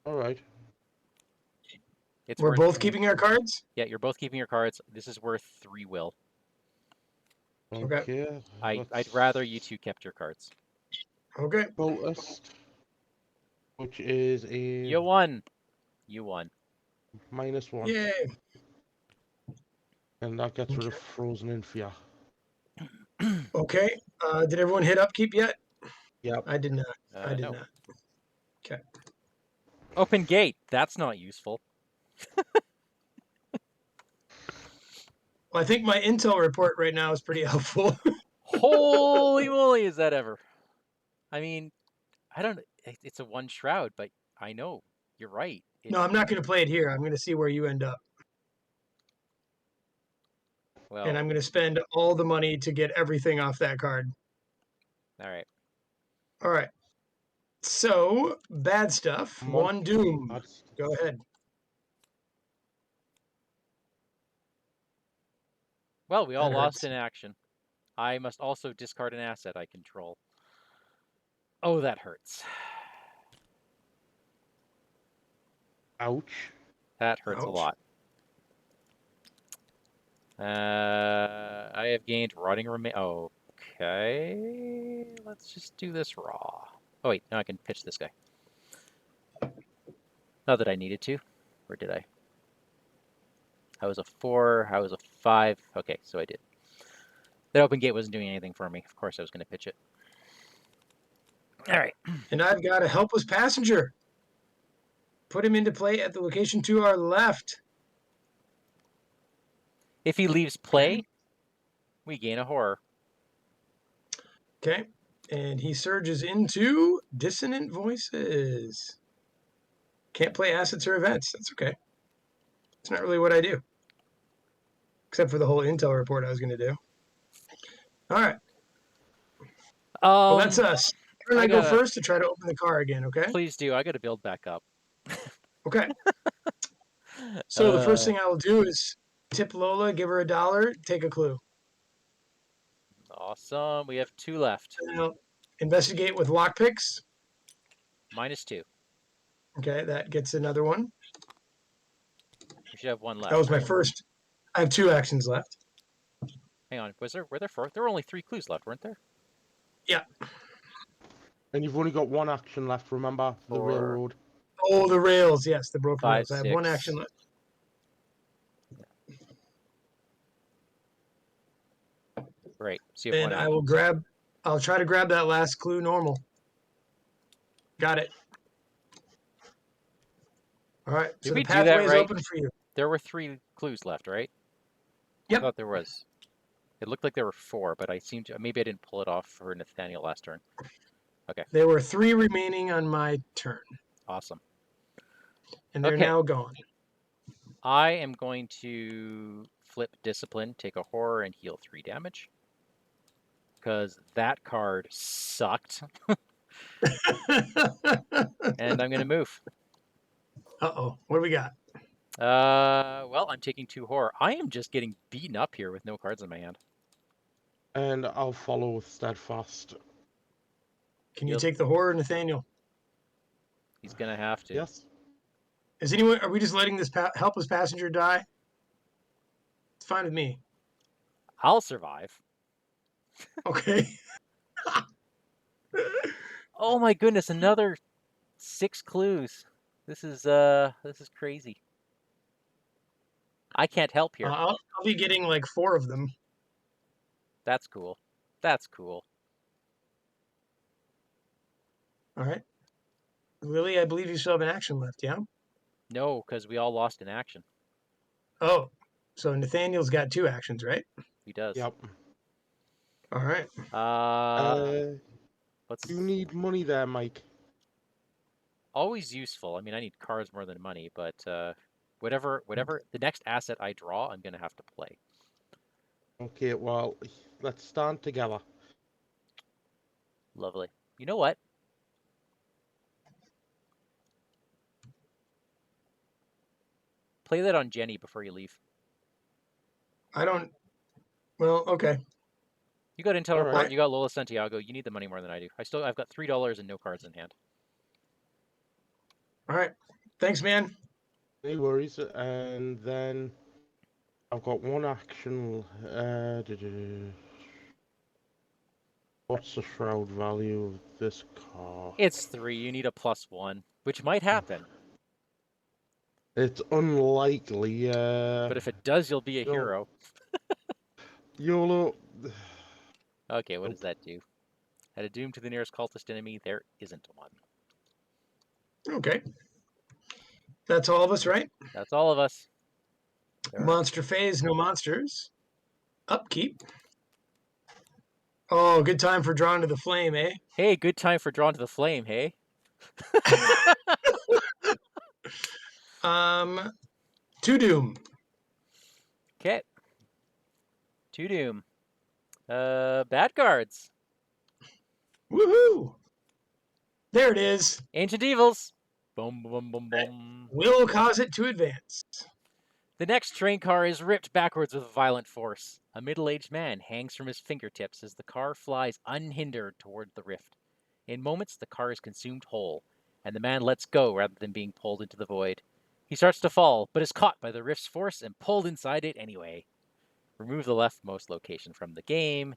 Speaker 3: All right.
Speaker 1: It's
Speaker 2: We're
Speaker 1: worth
Speaker 2: both
Speaker 1: 3.
Speaker 2: keeping our cards?
Speaker 1: Yeah, you're both keeping your cards. This is worth 3 will.
Speaker 3: Okay.
Speaker 1: I'd rather you two kept your cards.
Speaker 2: Okay.
Speaker 3: Cultist, which is a
Speaker 1: You won. You won.
Speaker 3: -1.
Speaker 2: Yay.
Speaker 3: And that gets rid of Frozen in Fear.
Speaker 2: Okay. Did everyone hit upkeep yet?
Speaker 3: Yep.
Speaker 2: I did not. I did
Speaker 1: No.
Speaker 2: not. Okay.
Speaker 1: Open gate. That's not useful.
Speaker 2: Well, I think my intel report right now is pretty helpful.
Speaker 1: Holy moly, is that ever? I mean, I don't... it's a one shroud, but I know you're right.
Speaker 2: No, I'm not going to play it here. I'm going to see where you end up. And
Speaker 1: Well,
Speaker 2: I'm going to spend all the money to get everything off that card.
Speaker 1: all right.
Speaker 2: All right. So, bad stuff.
Speaker 3: Mon-
Speaker 2: One doom.
Speaker 3: That's-
Speaker 2: Go ahead.
Speaker 1: Well, we all
Speaker 2: That
Speaker 1: lost
Speaker 2: hurts.
Speaker 1: in action. I must also discard an asset I control. Oh, that hurts.
Speaker 3: Ouch.
Speaker 1: That hurts a
Speaker 2: Ouch.
Speaker 1: lot. I have gained rotting remain. Okay, let's just do this raw. Oh wait, now I can pitch this guy. Not that I needed to, or did I? I was a 4. I was a 5. Okay, so I did. That open gate wasn't doing anything for me. Of course, I was going to pitch it. All right.
Speaker 2: And I've got a helpless passenger. Put him into play at the location to our left.
Speaker 1: If he leaves play,
Speaker 2: Okay.
Speaker 1: we gain a horror.
Speaker 2: Okay. And he surges into Dissonant Voices. Can't play assets or events. That's okay. It's not really what I do. Except for the whole intel report I was going to do. All right. Well, that's us. Aaron and I go first to try to open the car again, okay?
Speaker 1: Please do. I got to build back up.
Speaker 2: Okay. So the first thing I will do is tip Lola, give her $1, take a clue.
Speaker 1: Awesome. We have 2 left.
Speaker 2: And I'll investigate with lockpicks.
Speaker 1: -2.
Speaker 2: Okay, that gets another one.
Speaker 1: We should have 1 left.
Speaker 2: That was my
Speaker 1: right?
Speaker 2: first. I have 2 actions left.
Speaker 1: Hang on. Were there 4? There were only 3 clues left, weren't there?
Speaker 2: Yeah.
Speaker 3: And you've only got 1 action left, remember? The
Speaker 1: 4.
Speaker 3: railroad.
Speaker 2: Oh, the rails. Yes, the broken
Speaker 1: 5,
Speaker 2: rails. I have 1 action
Speaker 1: 6.
Speaker 2: left.
Speaker 1: Right. So you have
Speaker 2: And
Speaker 1: 1
Speaker 2: I
Speaker 1: action.
Speaker 2: will grab. I'll try to grab that last clue normal. Got it. All right.
Speaker 1: Did
Speaker 2: So
Speaker 1: we
Speaker 2: the
Speaker 1: do that
Speaker 2: pathway is
Speaker 1: right?
Speaker 2: open for you.
Speaker 1: There were 3 clues left, right?
Speaker 2: Yep.
Speaker 1: I thought there was. It looked like there were 4, but maybe I didn't pull it off for Nathaniel last turn. Okay.
Speaker 2: There were 3 remaining on my turn.
Speaker 1: Awesome.
Speaker 2: And they're now gone.
Speaker 1: I am going to flip Discipline, take a horror, and heal 3 damage. Because that card sucked. And I'm going to move.
Speaker 2: Uh-oh. What do we got?
Speaker 1: Well, I'm taking 2 horror. I am just getting beaten up here with no cards in my hand.
Speaker 3: And I'll follow with Steadfast.
Speaker 2: Can you take the horror, Nathaniel?
Speaker 1: He's going to have to.
Speaker 3: Yes.
Speaker 2: Are we just letting this helpless passenger die? It's fine with me.
Speaker 1: I'll survive.
Speaker 2: Okay.
Speaker 1: Oh my goodness, another 6 clues. This is crazy. I can't help here.
Speaker 2: I'll be getting like 4 of them.
Speaker 1: That's cool. That's cool.
Speaker 2: All right. Lily, I believe you still have an action left, yeah?
Speaker 1: No, because we all lost in action.
Speaker 2: Oh, so Nathaniel's got 2 actions, right?
Speaker 1: He does.
Speaker 3: Yep.
Speaker 2: All right.
Speaker 1: Let's.
Speaker 3: You need money there, Mike.
Speaker 1: Always useful. I mean, I need cards more than money, but whatever the next asset I draw, I'm gonna have to play.
Speaker 3: Okay, well, let's stand together.
Speaker 1: Lovely. You know what? Play that on Jenny before you leave.
Speaker 2: I don't. Well, okay.
Speaker 1: You got Intel
Speaker 3: All
Speaker 1: Report.
Speaker 3: right.
Speaker 1: You got Lola Santiago. You need the money more than I do. I've got $3 and no cards in hand.
Speaker 2: All right. Thanks, man.
Speaker 3: No worries. And then I've got 1 action. What's the shroud value of this car?
Speaker 1: It's 3. You need a +1, which might happen.
Speaker 3: It's unlikely.
Speaker 1: But if it does, you'll be a hero.
Speaker 3: YOLO.
Speaker 1: Okay, what does that do? Add a doom to the nearest cultist enemy. There isn't one.
Speaker 2: Okay. That's all of us, right?
Speaker 1: That's all of us.
Speaker 2: Monster phase, no monsters. Upkeep. Oh, good time for Drawn to the Flame, eh?
Speaker 1: Hey, good time for Drawn to the Flame, hey?
Speaker 2: To doom.
Speaker 1: Okay. To doom. Bad cards.
Speaker 2: Woohoo! There it is.
Speaker 1: Ancient Evils. Boom, boom, boom, boom.
Speaker 2: Will cause it to advance.
Speaker 1: The next train car is ripped backwards with violent force. A middle-aged man hangs from his fingertips as the car flies unhindered toward the rift. In moments, the car is consumed whole, and the man lets go rather than being pulled into the void. He starts to fall, but is caught by the rift's force and pulled inside it anyway. Remove the leftmost location from the game.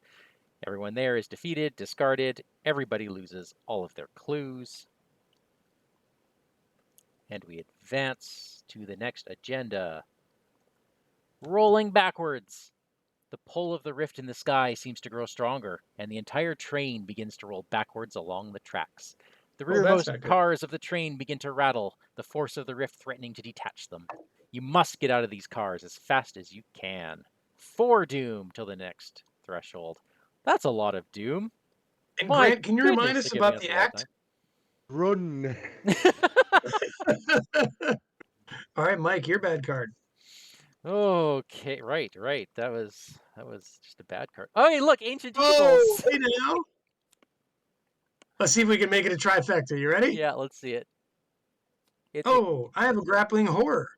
Speaker 1: Everyone there is defeated, discarded. Everybody loses all of their clues. And we advance to the next agenda. Rolling backwards. The pull of the rift in the sky seems to grow stronger, and the entire train begins to roll backwards along the tracks. The
Speaker 2: Oh, that's
Speaker 1: rearmost
Speaker 2: not good.
Speaker 1: cars of the train begin to rattle, the force of the rift threatening to detach them. You must get out of these cars as fast as you can. 4 doom till the next threshold. That's a lot of doom.
Speaker 2: And
Speaker 1: My
Speaker 2: Grant, can you
Speaker 1: goodness,
Speaker 2: remind us
Speaker 1: they're giving
Speaker 2: about
Speaker 1: us
Speaker 2: the
Speaker 1: a lot of
Speaker 2: act?
Speaker 3: Run.
Speaker 1: time.
Speaker 2: All right, Mike, your bad card.
Speaker 1: Okay, right. That was just a bad card. Oh, hey, look, Ancient
Speaker 2: Oh,
Speaker 1: Evils.
Speaker 2: hey now. Let's see if we can make it a trifecta. You ready?
Speaker 1: Yeah, let's see it. It's a,
Speaker 2: Oh, I have a grappling horror.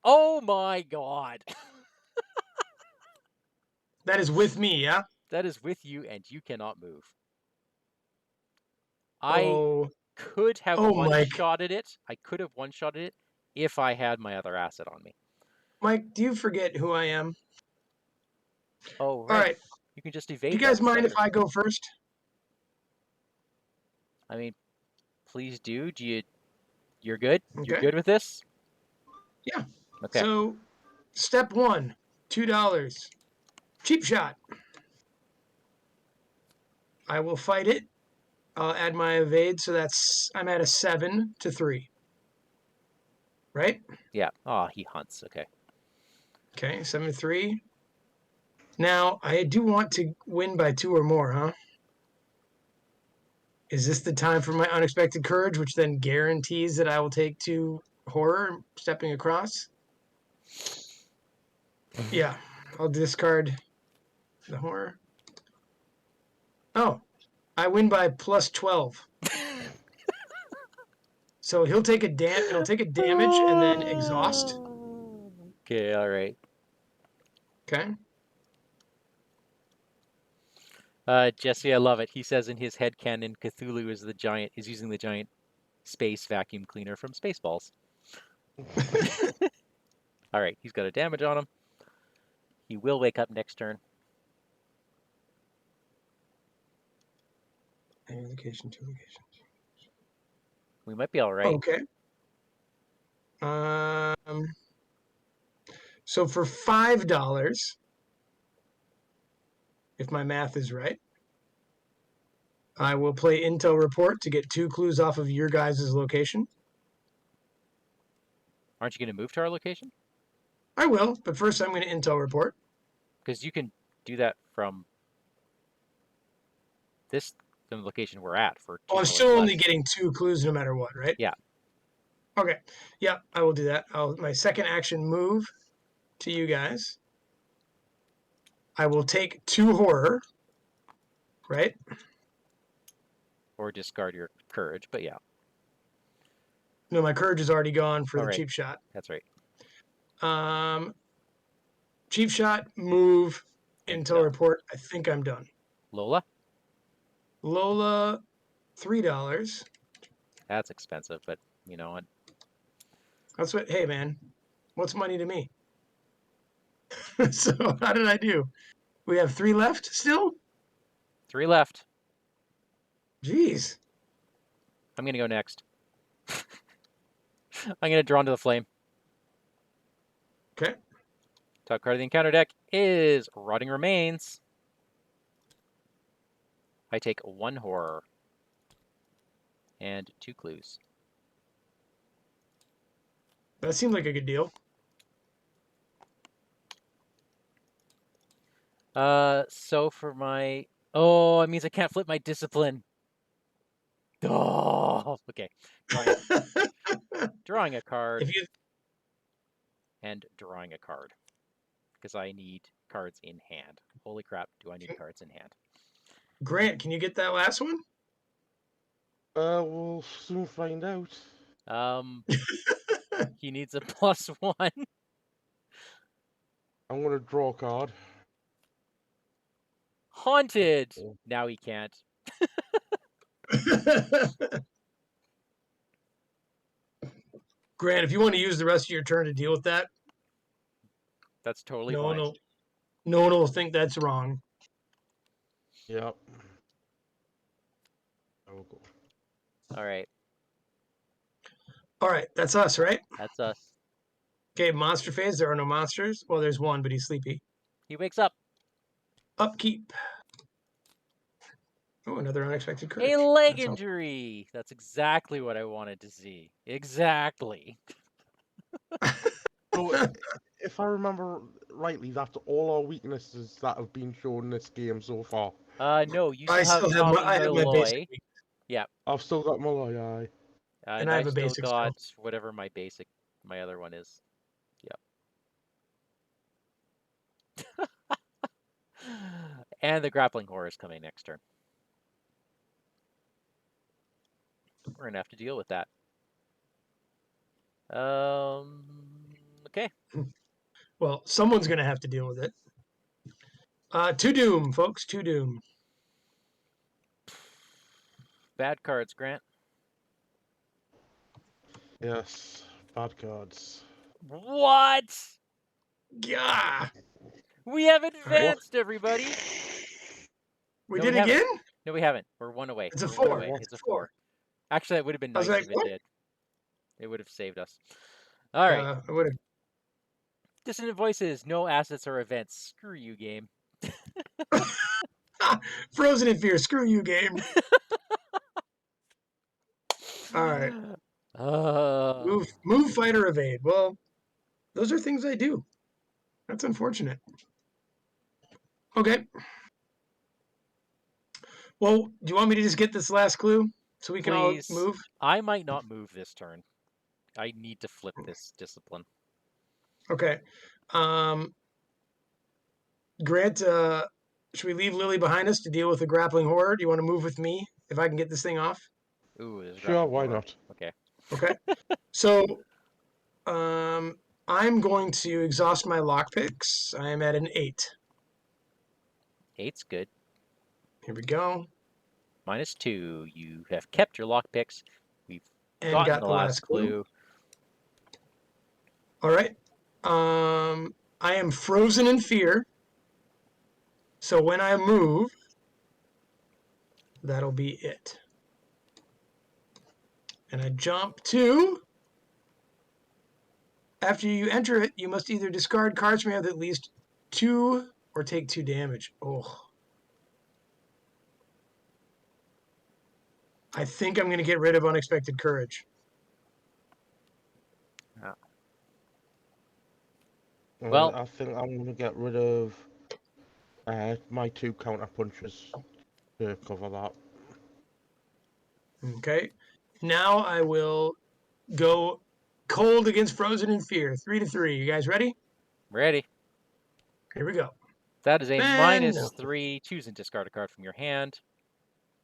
Speaker 1: oh my god.
Speaker 2: That is with me, yeah?
Speaker 1: That is with you and you cannot move. I
Speaker 2: Oh,
Speaker 1: could have
Speaker 2: oh, Mike.
Speaker 1: one-shotted it. I could have one-shotted it if I had my other asset on me.
Speaker 2: Mike, do you forget who I am?
Speaker 1: Oh,
Speaker 2: All
Speaker 1: right.
Speaker 2: right.
Speaker 1: You can just
Speaker 2: Do
Speaker 1: evade
Speaker 2: you
Speaker 1: that
Speaker 2: guys mind if
Speaker 1: sucker.
Speaker 2: I go first?
Speaker 1: I mean, please do. You're good? You're
Speaker 2: Okay.
Speaker 1: good with this?
Speaker 2: Yeah.
Speaker 1: Okay.
Speaker 2: So, step one, $2. Cheap shot. I will fight it. I'll add my evade, so I'm at a 7 to 3. Right?
Speaker 1: Yeah. Oh, he hunts. Okay.
Speaker 2: Okay, 7 to 3. Now, I do want to win by 2 or more, huh? Is this the time for my unexpected courage, which then guarantees that I will take 2 horror stepping across? Yeah, I'll discard the horror. Oh, I win by plus 12. So he'll take it'll take a damage and then exhaust.
Speaker 1: Okay, all right.
Speaker 2: Okay.
Speaker 1: Jesse, I love it. He says in his headcanon, Cthulhu is using the giant space vacuum cleaner from Spaceballs. All right, he's got a damage on him. He will wake up next turn.
Speaker 2: Any location, 2 locations.
Speaker 1: We might be all right.
Speaker 2: Okay. So for $5, if my math is right, I will play Intel Report to get 2 clues off of your guys' location.
Speaker 1: Aren't you going to move to our location?
Speaker 2: I will, but first I'm going to Intel Report.
Speaker 1: Because you can do that from the location we're at for $2
Speaker 2: Oh, I'm still
Speaker 1: less.
Speaker 2: only getting 2 clues no matter what, right?
Speaker 1: Yeah.
Speaker 2: Okay. Yeah, I will do that. My second action move to you guys. I will take 2 horror, right?
Speaker 1: Or discard your courage, but yeah.
Speaker 2: No, my courage is already gone for
Speaker 1: All
Speaker 2: the
Speaker 1: right.
Speaker 2: cheap shot.
Speaker 1: That's right.
Speaker 2: Cheap shot, move, Intel
Speaker 1: Intel.
Speaker 2: Report. I think I'm done.
Speaker 1: Lola?
Speaker 2: Lola, $3.
Speaker 1: That's expensive, but you know what?
Speaker 2: That's what, hey, man, what's money to me? So, how did I do? We have 3 left still?
Speaker 1: 3 left.
Speaker 2: Jeez.
Speaker 1: I'm going to go next. I'm going to draw into the flame.
Speaker 2: Okay.
Speaker 1: Top card of the encounter deck is Rotting Remains. I take 1 horror and 2 clues.
Speaker 2: That seemed like a good deal.
Speaker 1: So for my... Oh, it means I can't flip my discipline. Oh. Well, okay. Drawing a card
Speaker 2: If you
Speaker 1: and drawing a card. Because I need cards in hand. Holy crap, do I need cards in hand.
Speaker 2: Grant, can you get that last one?
Speaker 3: We'll soon find out.
Speaker 1: He needs a +1.
Speaker 3: I'm gonna draw a card.
Speaker 1: Haunted!
Speaker 3: Oh.
Speaker 1: Now he can't.
Speaker 2: Grant, if you want to use the rest of your turn to deal with that,
Speaker 1: That's totally
Speaker 2: no
Speaker 1: fine.
Speaker 2: one will think that's wrong.
Speaker 3: Yep. I will go.
Speaker 1: All right,
Speaker 2: All right, that's us, right?
Speaker 1: that's us.
Speaker 2: Okay, monster phase. There are no monsters. Well, there's one, but he's sleepy.
Speaker 1: He wakes up.
Speaker 2: Upkeep. Oh, another unexpected courage.
Speaker 1: A leg
Speaker 2: That's all.
Speaker 1: injury. That's exactly what I wanted to see. Exactly.
Speaker 3: So, if I remember rightly, that's all our weaknesses that have been shown in this game so far.
Speaker 1: No, you
Speaker 2: I
Speaker 1: still have
Speaker 2: still have
Speaker 1: Tommy
Speaker 2: I have my
Speaker 1: Malloy.
Speaker 2: basic,
Speaker 1: Yeah.
Speaker 3: I've still got Malloy, aye.
Speaker 2: and I have a
Speaker 1: still
Speaker 2: basic
Speaker 1: got whatever my other one is. Yep. And the grappling horror is coming next turn. We're gonna have to deal with that. Okay.
Speaker 2: Well, someone's gonna have to deal with it. To doom, folks. To doom.
Speaker 1: Bad cards, Grant.
Speaker 3: Yes, bad cards.
Speaker 1: What?
Speaker 2: Yeah.
Speaker 1: We have advanced, everybody.
Speaker 2: We
Speaker 1: No,
Speaker 2: did
Speaker 1: we haven't.
Speaker 2: again?
Speaker 1: No, we haven't. We're one away.
Speaker 2: It's a
Speaker 1: We're
Speaker 2: 4.
Speaker 1: One away. It's a 4. Actually, that would have been
Speaker 2: I was
Speaker 1: nice
Speaker 2: like,
Speaker 1: if it
Speaker 2: what?
Speaker 1: did. It would have saved us. All right.
Speaker 2: I would have.
Speaker 1: Dissonant voices. No assets or events. Screw you, game.
Speaker 2: Frozen in fear. Screw you, game. All right. Move, fight, or evade. Well, those are things I do. That's unfortunate. Okay. Well, do you want me to just get this last clue so we can all
Speaker 1: Please.
Speaker 2: move?
Speaker 1: I might not move this turn. I need to flip this discipline.
Speaker 2: Okay. Grant, should we leave Lily behind us to deal with the grappling horror? Do you want to move with me if I can get this thing off?
Speaker 1: Ooh, there's
Speaker 3: Sure,
Speaker 1: grappling
Speaker 3: why
Speaker 1: horror.
Speaker 3: not?
Speaker 1: Okay.
Speaker 2: Okay. So, I'm going to exhaust my lockpicks. I am at an 8.
Speaker 1: 8's good.
Speaker 2: Here we go.
Speaker 1: -2. You have kept your lockpicks. We've
Speaker 2: And
Speaker 1: gotten
Speaker 2: got
Speaker 1: the last clue.
Speaker 2: All right. I am frozen in fear. So when I move, that'll be it. And I jump to. After you enter it, you must either discard cards from your hand at least 2 or take 2 damage. Oh. I think I'm going to get rid of unexpected courage.
Speaker 1: Well,
Speaker 3: I think I'm going to get rid of my 2 counter punches to cover that.
Speaker 2: Okay. Now I will go cold against frozen in fear. 3-3. You guys ready?
Speaker 1: ready.
Speaker 2: Here we go.
Speaker 1: That is a
Speaker 2: Man, no.
Speaker 1: -3. Choose and discard a card from your hand.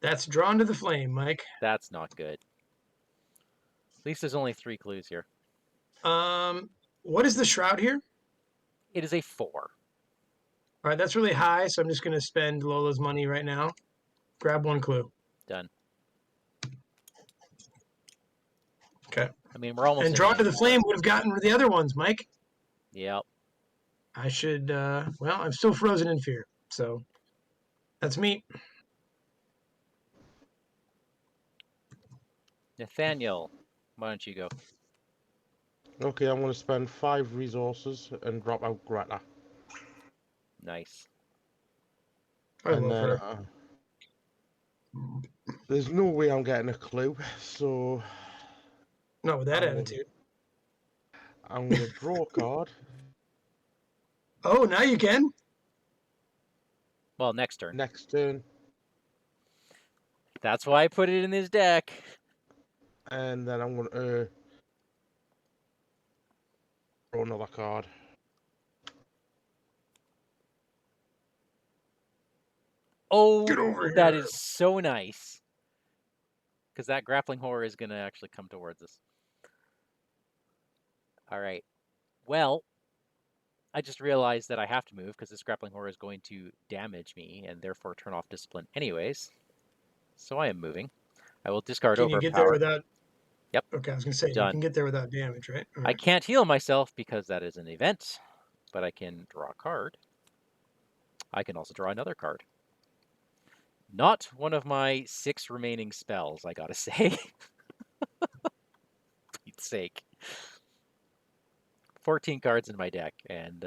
Speaker 2: That's drawn to the flame, Mike.
Speaker 1: That's not good. At least there's only 3 clues here.
Speaker 2: What is the shroud here?
Speaker 1: It is a 4.
Speaker 2: All right, that's really high, so I'm just going to spend Lola's money right now. Grab 1 clue.
Speaker 1: Done.
Speaker 2: Okay.
Speaker 1: I mean, we're almost.
Speaker 2: And drawn to the flame would have gotten the other ones, Mike.
Speaker 1: Yep.
Speaker 2: I should. Well, I'm still frozen in fear, so that's me.
Speaker 1: Nathaniel, why don't you go?
Speaker 3: Okay, I'm going to spend 5 resources and drop out Greta.
Speaker 1: Nice.
Speaker 2: I
Speaker 3: And
Speaker 2: love
Speaker 3: then
Speaker 2: her.
Speaker 3: there's no way I'm getting a clue, so
Speaker 2: Not with that attitude.
Speaker 3: I'm going to draw a card.
Speaker 2: Oh, now you can.
Speaker 1: Well, next turn.
Speaker 3: Next turn.
Speaker 1: That's why I put it in his deck.
Speaker 3: And then I'm going to draw another card.
Speaker 1: Oh,
Speaker 2: Get over
Speaker 1: that
Speaker 2: here.
Speaker 1: is so nice. Because that grappling horror is going to actually come towards us. All right. Well, I just realized that I have to move because this grappling horror is going to damage me and therefore turn off discipline anyways. So I am moving. I will discard
Speaker 2: Can you get there
Speaker 1: overpower.
Speaker 2: without...
Speaker 1: Yep,
Speaker 2: Okay, I was going to say, you
Speaker 1: done.
Speaker 2: can get there without damage, right? All
Speaker 1: I
Speaker 2: right.
Speaker 1: can't heal myself because that is an event, but I can draw a card. I can also draw another card. Not one of my 6 remaining spells, I gotta say. Pete's sake. 14 cards in my deck, and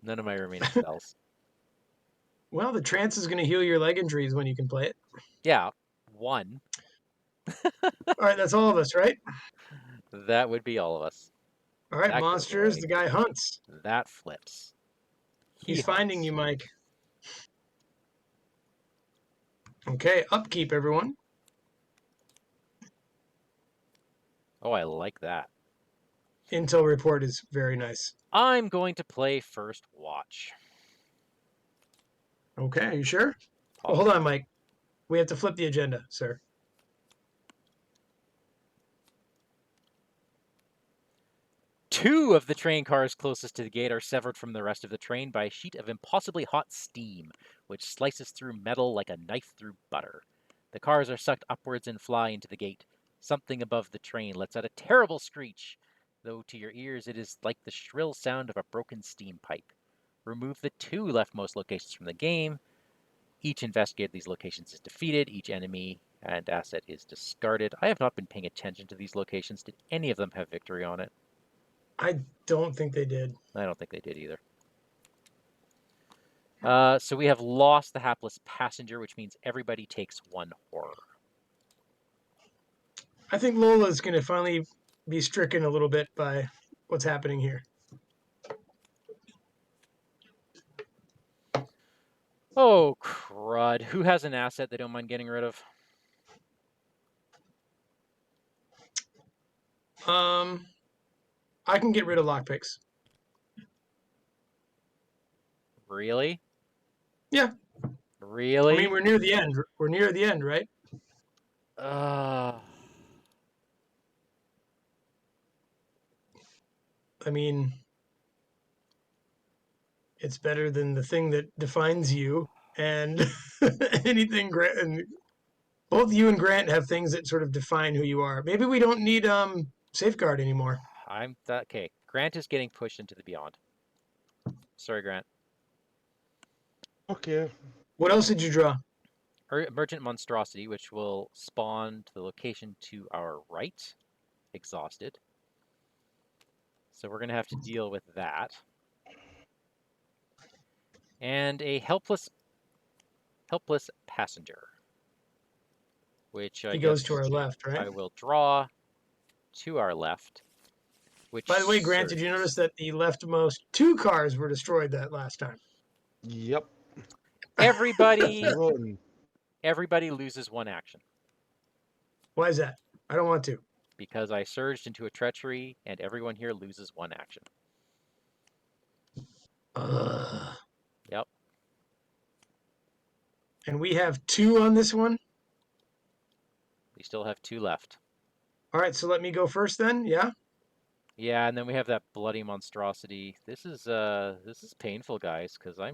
Speaker 1: none of my remaining spells.
Speaker 2: Well, the trance is going to heal your leg injuries when you can play it.
Speaker 1: Yeah, 1.
Speaker 2: All right, that's all of us, right?
Speaker 1: That would be all of us.
Speaker 2: All right,
Speaker 1: That goes
Speaker 2: monsters,
Speaker 1: away.
Speaker 2: the guy hunts.
Speaker 1: That flips. He
Speaker 2: He's finding
Speaker 1: hunts.
Speaker 2: you, Mike. Okay, upkeep, everyone.
Speaker 1: Oh, I like that.
Speaker 2: Intel report is very nice.
Speaker 1: I'm going to play First Watch.
Speaker 2: Okay, are you sure? Well, hold
Speaker 1: Positive.
Speaker 2: on, Mike. We have to flip the agenda, sir.
Speaker 1: 2 of the train cars closest to the gate are severed from the rest of the train by a sheet of impossibly hot steam, which slices through metal like a knife through butter. The cars are sucked upwards and fly into the gate. Something above the train lets out a terrible screech, though to your ears it is like the shrill sound of a broken steam pipe. Remove the 2 leftmost locations from the game. Each investigator of these locations is defeated. Each enemy and asset is discarded. I have not been paying attention to these locations. Did any of them have victory on it?
Speaker 2: I don't think they did.
Speaker 1: I don't think they did either. So we have lost the hapless passenger, which means everybody takes 1 horror.
Speaker 2: I think Lola's going to finally be stricken a little bit by what's happening here.
Speaker 1: Oh, crud. Who has an asset they don't mind getting rid of?
Speaker 2: I can get rid of lockpicks.
Speaker 1: Really?
Speaker 2: Yeah.
Speaker 1: Really?
Speaker 2: I mean, we're near the end. We're near the end, right?
Speaker 1: Uh,
Speaker 2: I mean, it's better than the thing that defines you and anything. And both you and Grant have things that sort of define who you are. Maybe we don't need safeguard anymore.
Speaker 1: okay. Grant is getting pushed into the beyond. Sorry, Grant.
Speaker 3: Okay.
Speaker 2: What else did you draw?
Speaker 1: Emergent monstrosity, which will spawn to the location to our right. Exhausted. So we're going to have to deal with that. And a helpless passenger, which I
Speaker 2: He
Speaker 1: guess
Speaker 2: goes to our left, right?
Speaker 1: I will draw to our left. Which
Speaker 2: By the way, Grant, did you notice that the leftmost 2 cars were destroyed that last time?
Speaker 3: Yep.
Speaker 1: everybody
Speaker 3: Run.
Speaker 1: everybody loses 1 action
Speaker 2: Why is that? I don't want to.
Speaker 1: because I surged into a treachery, and everyone here loses 1 action.
Speaker 2: Ugh.
Speaker 1: Yep.
Speaker 2: And we have 2 on this one.
Speaker 1: We still have 2 left.
Speaker 2: All right, so let me go first then. Yeah.
Speaker 1: Yeah, and then we have that bloody monstrosity. This is painful, guys, because I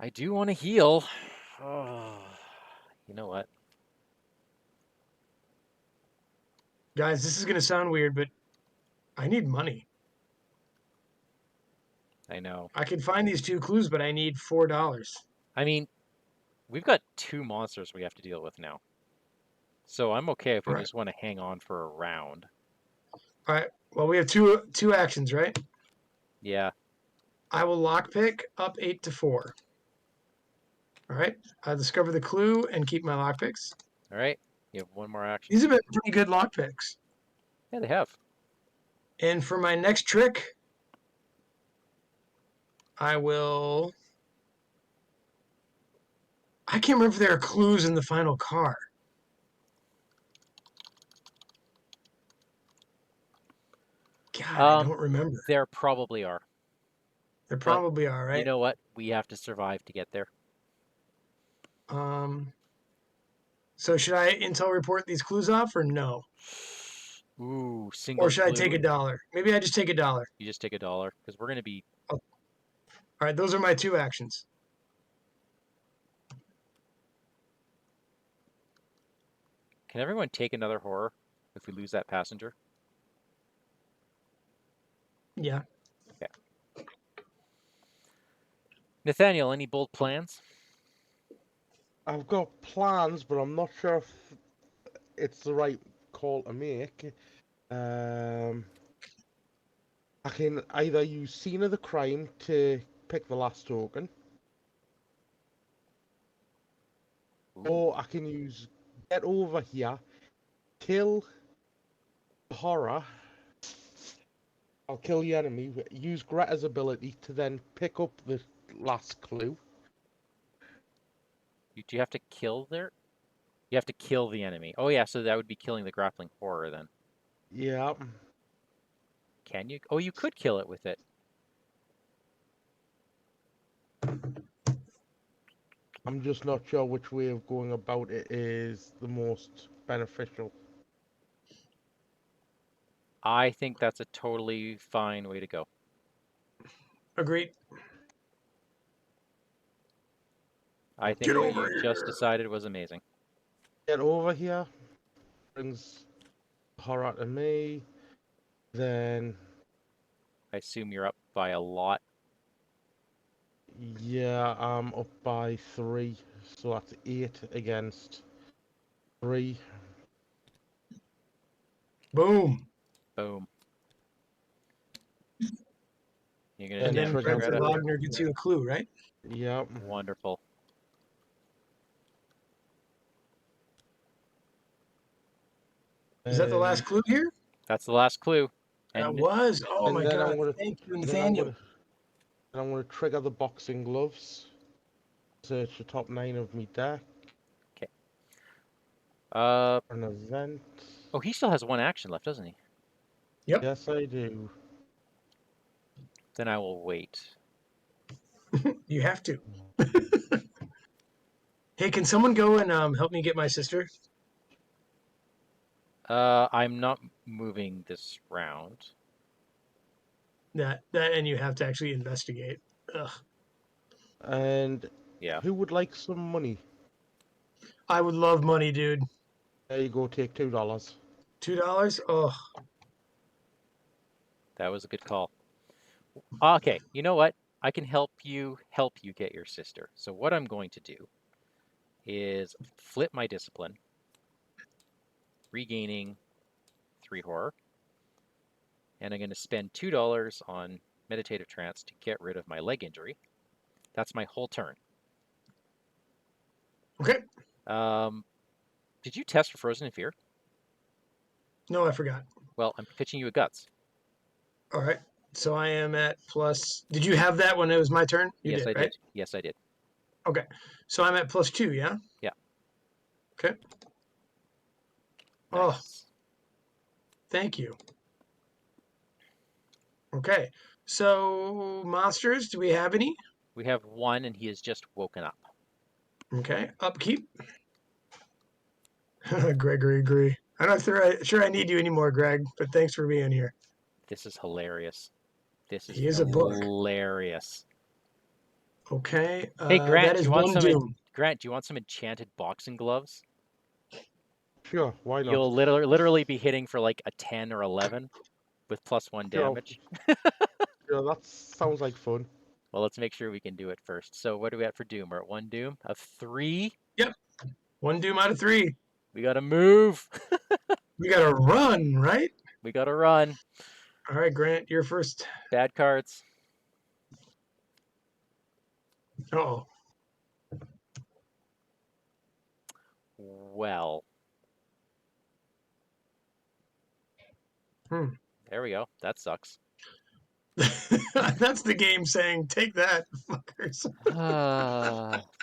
Speaker 1: do want to heal. Oh, you know what?
Speaker 2: Guys, this is going to sound weird, but I need money.
Speaker 1: I know.
Speaker 2: I can find these 2 clues, but I need $4.
Speaker 1: I mean, we've got 2 monsters we have to deal with now. So I'm okay if we
Speaker 2: All right.
Speaker 1: just want to hang on for a round.
Speaker 2: All right. Well, we have two actions, right?
Speaker 1: Yeah.
Speaker 2: I will lockpick up 8 to 4. All right. I'll discover the clue and keep my lockpicks.
Speaker 1: All right. You have 1 more action.
Speaker 2: These have been pretty good lockpicks.
Speaker 1: Yeah, they have.
Speaker 2: And for my next trick, I will. I can't remember if there are clues in the final car. God, I don't remember.
Speaker 1: There probably are.
Speaker 2: There
Speaker 1: But
Speaker 2: probably are,
Speaker 1: you
Speaker 2: right?
Speaker 1: know what? We have to survive to get there.
Speaker 2: So should I intel report these clues off or no?
Speaker 1: Ooh,
Speaker 2: Or
Speaker 1: single
Speaker 2: should I take
Speaker 1: clue.
Speaker 2: $1? Maybe I just take $1.
Speaker 1: You just take $1 because we're going to be.
Speaker 2: Oh. All right, those are my 2 actions.
Speaker 1: Can everyone take another horror if we lose that passenger?
Speaker 2: Yeah.
Speaker 1: Okay. Nathaniel, any bold plans?
Speaker 3: I've got plans, but I'm not sure if it's the right call to make. I can either use scene of the crime to pick the last token,
Speaker 1: Ooh.
Speaker 3: or I can use get over here, kill the horror. I'll kill the enemy, use Greta's ability to then pick up the last clue.
Speaker 1: Do you have to kill there? You have to kill the enemy. Oh yeah, so that would be killing the grappling horror then.
Speaker 3: Yeah.
Speaker 1: Can you? Oh, you could kill it with it.
Speaker 3: I'm just not sure which way of going about it is the most beneficial.
Speaker 1: I think that's a totally fine way to go.
Speaker 2: Agreed.
Speaker 1: I think
Speaker 2: Get
Speaker 1: what
Speaker 2: over
Speaker 1: you just
Speaker 2: here.
Speaker 1: decided was amazing.
Speaker 3: Get over here, brings horror to me, then
Speaker 1: I assume you're up by a lot.
Speaker 3: yeah, I'm up by 3, so that's 8 against 3.
Speaker 2: Boom.
Speaker 1: Boom. You're gonna
Speaker 2: And
Speaker 3: And
Speaker 2: then
Speaker 1: damage
Speaker 3: trigger
Speaker 2: Greta
Speaker 1: Greta.
Speaker 2: Wagner gets you a clue, right?
Speaker 3: Yep.
Speaker 1: Wonderful.
Speaker 2: Is that the last clue here?
Speaker 1: That's the last clue.
Speaker 2: That
Speaker 1: And
Speaker 2: was. Oh
Speaker 3: And
Speaker 2: my
Speaker 3: then
Speaker 2: God.
Speaker 3: I'm gonna
Speaker 2: Thank you,
Speaker 3: then I'm
Speaker 2: Nathaniel.
Speaker 3: gonna then I'm gonna trigger the boxing gloves. Search the top 9 of me deck.
Speaker 1: okay.
Speaker 3: An event.
Speaker 1: Oh, he still has 1 action left, doesn't he?
Speaker 2: Yep.
Speaker 3: Yes, I do.
Speaker 1: Then I will wait.
Speaker 2: You have to. Hey, can someone go and help me get my sister?
Speaker 1: I'm not moving this round.
Speaker 2: That and you have to actually investigate. Ugh.
Speaker 3: And
Speaker 1: Yeah.
Speaker 3: who would like some money?
Speaker 2: I would love money, dude.
Speaker 3: There you go, take $2.
Speaker 2: $2? Oh,
Speaker 1: That was a good call. Okay, you know what? I can help you get your sister. So what I'm going to do is flip my discipline, regaining 3 horror, and I'm going to spend $2 on meditative trance to get rid of my leg injury. That's my whole turn.
Speaker 2: okay.
Speaker 1: Did you test for frozen in fear?
Speaker 2: No, I forgot.
Speaker 1: Well, I'm pitching you a guts.
Speaker 2: All right. So I am at plus. Did you have that when it was my turn? You
Speaker 1: Yes,
Speaker 2: did,
Speaker 1: I
Speaker 2: right?
Speaker 1: did. Yes, I did.
Speaker 2: Okay. So I'm at +2, yeah?
Speaker 1: Yeah.
Speaker 2: Okay. Oh,
Speaker 1: Nice.
Speaker 2: thank you. Okay. So monsters, do we have any?
Speaker 1: We have 1, and he has just woken up.
Speaker 2: Okay. Upkeep. Gregory, agree. I'm not sure I need you anymore, Greg, but thanks for being here.
Speaker 1: This is hilarious. This is
Speaker 2: He is a book.
Speaker 1: hilarious.
Speaker 2: Okay.
Speaker 1: Hey, Grant,
Speaker 2: That
Speaker 1: do
Speaker 2: is
Speaker 1: you want
Speaker 2: one
Speaker 1: some
Speaker 2: doom.
Speaker 1: Grant, do you want some enchanted boxing gloves?
Speaker 3: Sure, why not?
Speaker 1: You'll literally be hitting for like a 10 or 11 with +1
Speaker 3: Sure,
Speaker 1: damage.
Speaker 3: sure, that sounds like fun.
Speaker 1: Well, let's make sure we can do it first. So what do we have for doom? We're at 1 doom of 3.
Speaker 2: Yep. One doom out of 3.
Speaker 1: We gotta move.
Speaker 2: We got to run, right?
Speaker 1: We gotta run.
Speaker 2: All right, Grant, you're first.
Speaker 1: Bad cards.
Speaker 2: Oh,
Speaker 1: Well,
Speaker 2: hmm.
Speaker 1: there we go. That sucks.
Speaker 2: That's the game saying, take that, fuckers.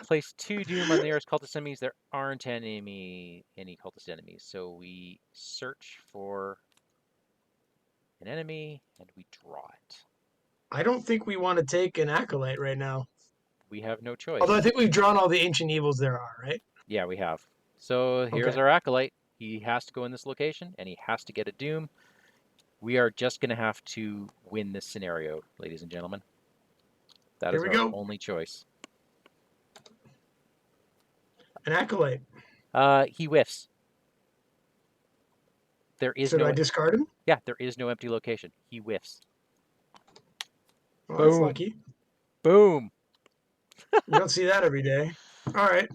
Speaker 1: Place 2 doom on the nearest cultist enemies. There aren't any cultist enemies, so we search for an enemy, and we draw it.
Speaker 2: I don't think we want to take an acolyte right now.
Speaker 1: We have no choice.
Speaker 2: Although I think we've drawn all the ancient evils there are, right?
Speaker 1: Yeah, we have. So here's
Speaker 2: Okay.
Speaker 1: our acolyte. He has to go in this location, and he has to get a doom. We are just going to have to win this scenario, ladies and gentlemen. That is
Speaker 2: Here we
Speaker 1: our
Speaker 2: go.
Speaker 1: only choice.
Speaker 2: An acolyte.
Speaker 1: He whiffs. There is
Speaker 2: So do
Speaker 1: no.
Speaker 2: I discard him?
Speaker 1: Yeah, there is no empty location. He whiffs.
Speaker 2: Well, that's
Speaker 1: Boom.
Speaker 2: lucky.
Speaker 1: Boom.
Speaker 2: You don't see that every day. All right.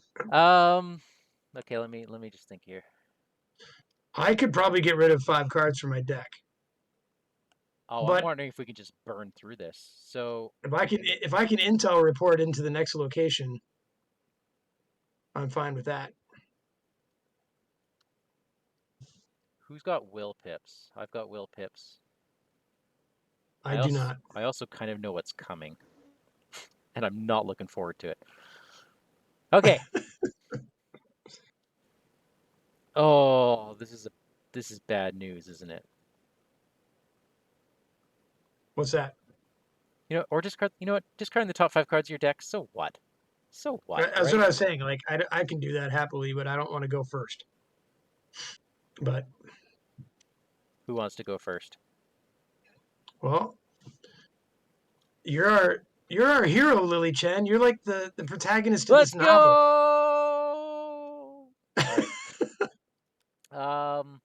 Speaker 1: Okay, let me just think here.
Speaker 2: I could probably get rid of 5 cards from my deck.
Speaker 1: Oh, I'm
Speaker 2: But
Speaker 1: wondering if we can just burn through this. So
Speaker 2: if I can intel report into the next location, I'm fine with that.
Speaker 1: who's got will pips? I've got will pips.
Speaker 2: I do not.
Speaker 1: I also kind of know what's coming, and I'm not looking forward to it. Okay. Oh, this is bad news, isn't it?
Speaker 2: What's that?
Speaker 1: Or discard. You know what? Discarding the top 5 cards of your deck. So what? So what?
Speaker 2: That's
Speaker 1: Right?
Speaker 2: what I was saying. Like I can do that happily, but I don't want to go first. But
Speaker 1: Who wants to go first?
Speaker 2: well, you're our hero, Lily Chen. You're like the protagonist of
Speaker 1: Let's
Speaker 2: this novel.
Speaker 1: go! All right.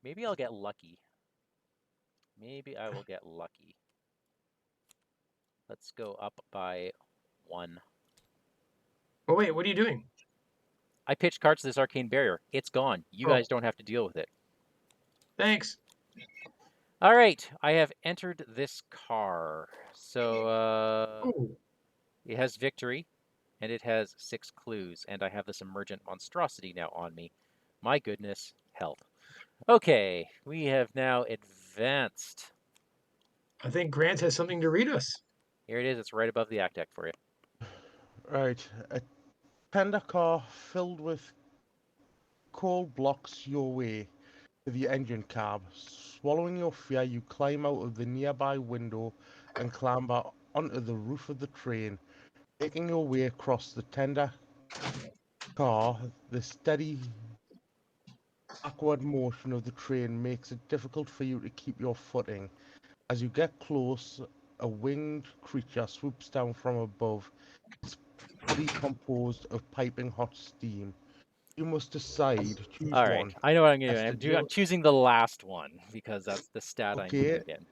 Speaker 1: Maybe I'll get lucky. Maybe I will get lucky. Let's go up by 1.
Speaker 2: Oh wait, what are you doing?
Speaker 1: I pitched cards to this arcane barrier. It's gone. You guys don't have to deal with it.
Speaker 2: Thanks.
Speaker 1: All right, I have entered this car. So
Speaker 2: Ooh.
Speaker 1: it has victory, and it has 6 clues, and I have this emergent monstrosity now on me. My goodness, help. Okay, we have now advanced.
Speaker 2: I think Grant has something to read us.
Speaker 1: Here it is. It's right above the act deck for you.
Speaker 3: Right. A tender car filled with coal blocks your way to the engine cab. Swallowing your fear, you climb out of the nearby window and clamber onto the roof of the train. Making your way across the tender car, the steady backward motion of the train makes it difficult for you to keep your footing. As you get close, a winged creature swoops down from above, its body composed of piping hot steam. You must decide, choose
Speaker 1: All right,
Speaker 3: one.
Speaker 1: I know what I'm going
Speaker 3: Test
Speaker 1: to
Speaker 3: it
Speaker 1: do. I'm
Speaker 3: your-
Speaker 1: choosing the last one because that's the stat I'm
Speaker 3: Okay,
Speaker 1: good in.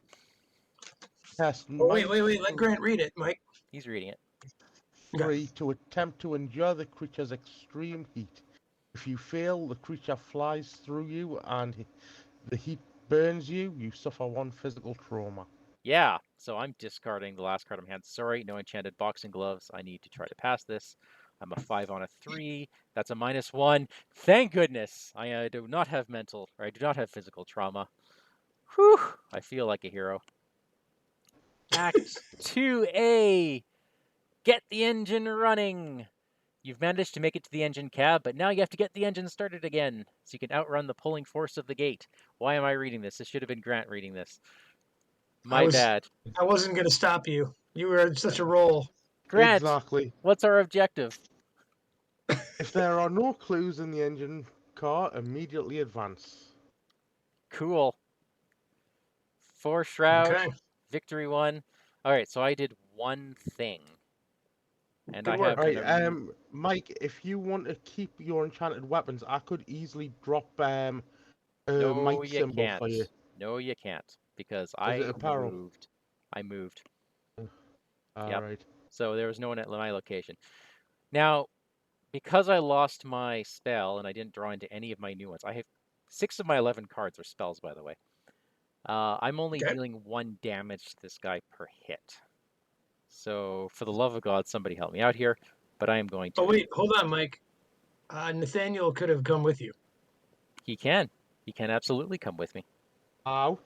Speaker 3: test
Speaker 2: Oh wait,
Speaker 3: might
Speaker 2: let Grant read it, Mike.
Speaker 1: He's reading it.
Speaker 3: 3 to attempt to endure the creature's extreme heat. If you fail, the creature flies through you and the heat burns you. You suffer 1 physical trauma.
Speaker 1: Yeah, so I'm discarding the last card in my hand. Sorry, no enchanted boxing gloves. I need to try to pass this. I'm a 5 on a 3. That's a -1. Thank goodness. I do not have mental, or I do not have physical trauma. Whew, I feel like a hero. Act 2A. Get the engine running. You've managed to make it to the engine cab, but now you have to get the engine started again, so you can outrun the pulling force of the gate. Why am I reading this? This should have been Grant reading this. My bad.
Speaker 2: I wasn't going to stop you. You were in such a roll.
Speaker 1: Grant,
Speaker 3: Exactly.
Speaker 1: what's our objective?
Speaker 3: If there are no clues in the engine car, immediately advance.
Speaker 1: Cool. 4 Shroud,
Speaker 2: Okay.
Speaker 1: Victory 1. All right, so I did one thing. And
Speaker 2: Good
Speaker 1: I
Speaker 2: work.
Speaker 1: have
Speaker 3: Right, Mike, if you want to keep your enchanted weapons, I could easily drop
Speaker 1: No,
Speaker 3: Mike
Speaker 1: you
Speaker 3: symbol
Speaker 1: can't.
Speaker 3: for you.
Speaker 1: No, you can't, because
Speaker 3: Is it
Speaker 1: I
Speaker 3: apparel?
Speaker 1: moved. I moved. Yep.
Speaker 3: Alright.
Speaker 1: So there was no one at my location. Now, because I lost my spell and I didn't draw into any of my new ones, I have 6 of my 11 cards are spells, by the way. I'm only
Speaker 2: Okay.
Speaker 1: dealing 1 damage to this guy per hit. So, for the love of God, somebody help me out here. But I am going to.
Speaker 2: Oh wait, hold on, Mike. Nathaniel could have come with you.
Speaker 1: He can. He can absolutely come with me.
Speaker 3: Ow.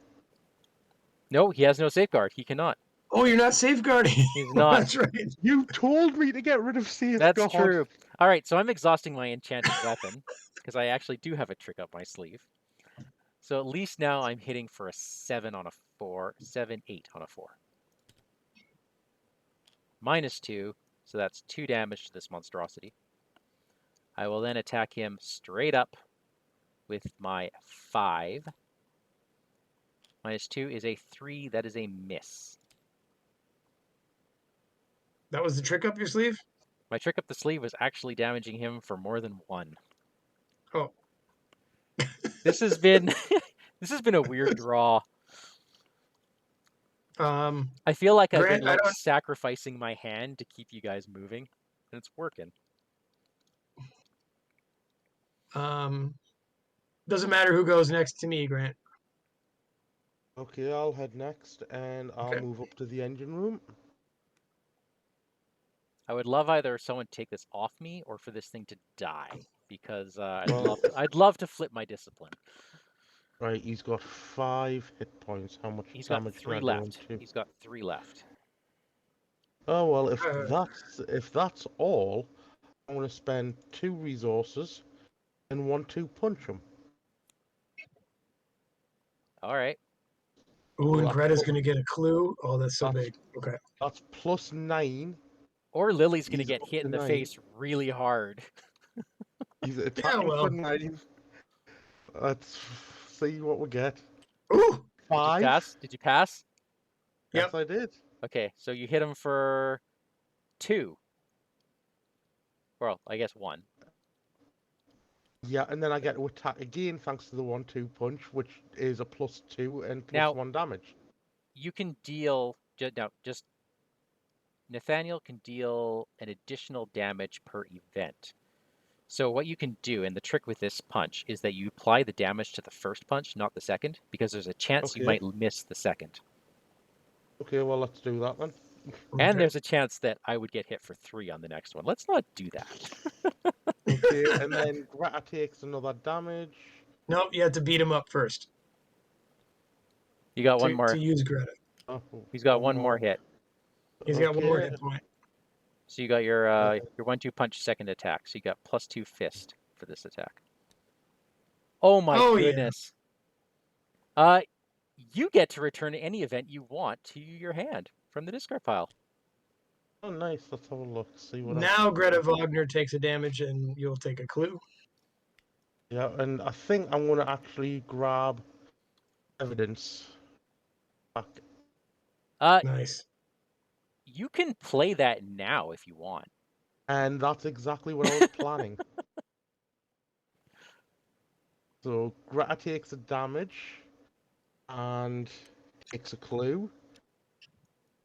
Speaker 1: No, he has no safeguard. He cannot.
Speaker 2: Oh, you're not safeguarding.
Speaker 1: He's not.
Speaker 2: That's right.
Speaker 3: You told me to get rid of safeguard.
Speaker 1: That's true. All right, so I'm exhausting my enchanted weapon because I actually do have a trick up my sleeve. So at least now I'm hitting for a 7 on a 4, 7, 8 on a 4. -2, so that's 2 damage to this monstrosity. I will then attack him straight up with my 5. -2 is a 3. That is a miss.
Speaker 2: That was the trick up your sleeve?
Speaker 1: My trick up the sleeve was actually damaging him for more than 1.
Speaker 2: Oh.
Speaker 1: This has been this has been a weird draw. I feel like I've been
Speaker 2: Grant, I
Speaker 1: like
Speaker 2: don't.
Speaker 1: sacrificing my hand to keep you guys moving, and it's working.
Speaker 2: Doesn't matter who goes next to me, Grant.
Speaker 3: Okay, I'll head next, and I'll
Speaker 2: Okay.
Speaker 3: move up to the engine room.
Speaker 1: I would love either someone take this off me or for this thing to die, because
Speaker 3: Well,
Speaker 1: I'd love to flip my discipline.
Speaker 3: right, he's got 5 hit points. How much
Speaker 1: He's got
Speaker 3: damage
Speaker 1: 3
Speaker 3: do I do him
Speaker 1: left.
Speaker 3: to?
Speaker 1: He's got 3 left.
Speaker 3: Oh well, if
Speaker 2: Uh,
Speaker 3: that's all, I'm gonna spend 2 resources and 1-2 punch him.
Speaker 1: All right.
Speaker 2: ooh,
Speaker 3: So
Speaker 2: and
Speaker 3: that's
Speaker 2: Greta's
Speaker 3: plus,
Speaker 2: gonna get a clue. Oh, that's so
Speaker 3: that's
Speaker 2: big. Okay.
Speaker 3: that's plus 9.
Speaker 1: Or Lily's gonna
Speaker 3: He's
Speaker 1: get
Speaker 3: up
Speaker 1: hit
Speaker 3: to
Speaker 1: in the
Speaker 3: 9.
Speaker 1: face really hard.
Speaker 3: He's
Speaker 2: Yeah.
Speaker 3: attacking for
Speaker 2: Well.
Speaker 3: 9. Let's see what we get.
Speaker 2: Ooh.
Speaker 1: Did you
Speaker 3: 5.
Speaker 1: pass? Did you pass?
Speaker 3: Yes,
Speaker 2: Yep.
Speaker 3: I did.
Speaker 1: Okay, so you hit him for 2. Well, I guess 1.
Speaker 3: Yeah, and then I get to attack again thanks to the 1-2 punch, which is a plus 2 and plus
Speaker 1: Now
Speaker 3: 1 damage.
Speaker 1: you can deal just Nathaniel can deal an additional damage per event. So what you can do, and the trick with this punch, is that you apply the damage to the first punch, not the second, because there's a chance you
Speaker 3: Okay.
Speaker 1: might miss the second.
Speaker 3: Okay, well, let's do that then.
Speaker 1: And
Speaker 2: Okay.
Speaker 1: there's a chance that I would get hit for 3 on the next one. Let's not do that.
Speaker 3: Okay, and then Greta takes another damage.
Speaker 2: Nope. You have to beat him up first
Speaker 1: You got one
Speaker 2: to
Speaker 1: more.
Speaker 2: use Greta.
Speaker 3: Oh,
Speaker 1: He's got one more hit.
Speaker 2: He's got one more
Speaker 3: Okay,
Speaker 2: hit point.
Speaker 1: So you got your 1-2 punch second attack. So you got +2 fist for this attack. Oh my
Speaker 2: Oh yeah.
Speaker 1: goodness. You get to return any event you want to your hand from the discard pile.
Speaker 3: oh nice. Let's have a look. See what
Speaker 2: Now Greta Wagner takes a damage, and you'll take a clue.
Speaker 3: Yeah, and I think I'm gonna actually grab evidence back.
Speaker 2: Nice.
Speaker 1: You can play that now if you want.
Speaker 3: And that's exactly what I was planning. So Greta takes a damage and takes a clue.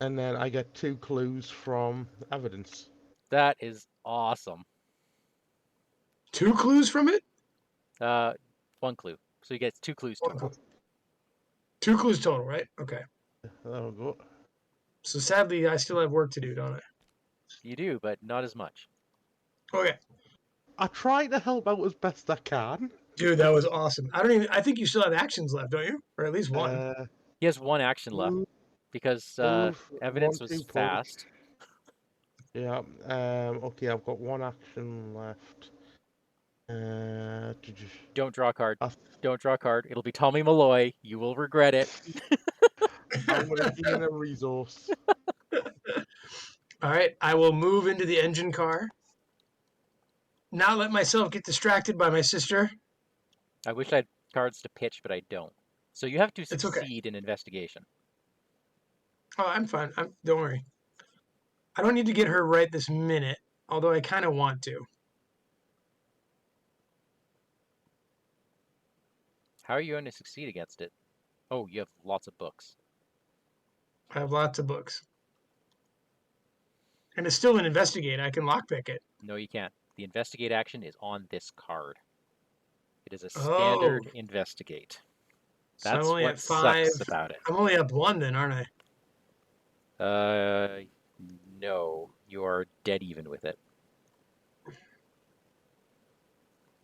Speaker 3: And then I get 2 clues from evidence.
Speaker 1: That is awesome.
Speaker 2: 2 clues from it.
Speaker 1: 1 clue. So you get 2 clues
Speaker 2: One
Speaker 1: total.
Speaker 2: clue. 2 clues total, right? Okay.
Speaker 3: There we go.
Speaker 2: So sadly, I still have work to do, don't I?
Speaker 1: You do, but not as much.
Speaker 2: Okay.
Speaker 3: I try to help out as best I can.
Speaker 2: Dude, that was awesome. I think you still have actions left, don't you? Or at least one.
Speaker 1: He has 1 action left
Speaker 3: Move,
Speaker 1: because
Speaker 3: move,
Speaker 1: evidence was
Speaker 3: 1-2 punch.
Speaker 1: fast.
Speaker 3: Yeah. Okay, I've got 1 action left.
Speaker 1: Don't draw a card.
Speaker 3: I-
Speaker 1: Don't draw a card. It'll be Tommy Malloy. You will regret it.
Speaker 3: I'm gonna gain a resource.
Speaker 2: All right. I will move into the engine car. Not let myself get distracted by my sister.
Speaker 1: I wish I had cards to pitch, but I don't. So you have to
Speaker 2: It's okay.
Speaker 1: succeed in investigation.
Speaker 2: Oh, I'm fine. Don't worry. I don't need to get her right this minute, although I kind of want to.
Speaker 1: How are you going to succeed against it? Oh, you have lots of books.
Speaker 2: I have lots of books. And it's still an investigate. I can lockpick it.
Speaker 1: No, you can't. The investigate action is on this card. It is a
Speaker 2: Oh,
Speaker 1: standard investigate.
Speaker 2: so I'm
Speaker 1: That's
Speaker 2: only
Speaker 1: what
Speaker 2: at 5.
Speaker 1: sucks about it.
Speaker 2: I'm only up 1 then, aren't I?
Speaker 1: No, you are dead even with it.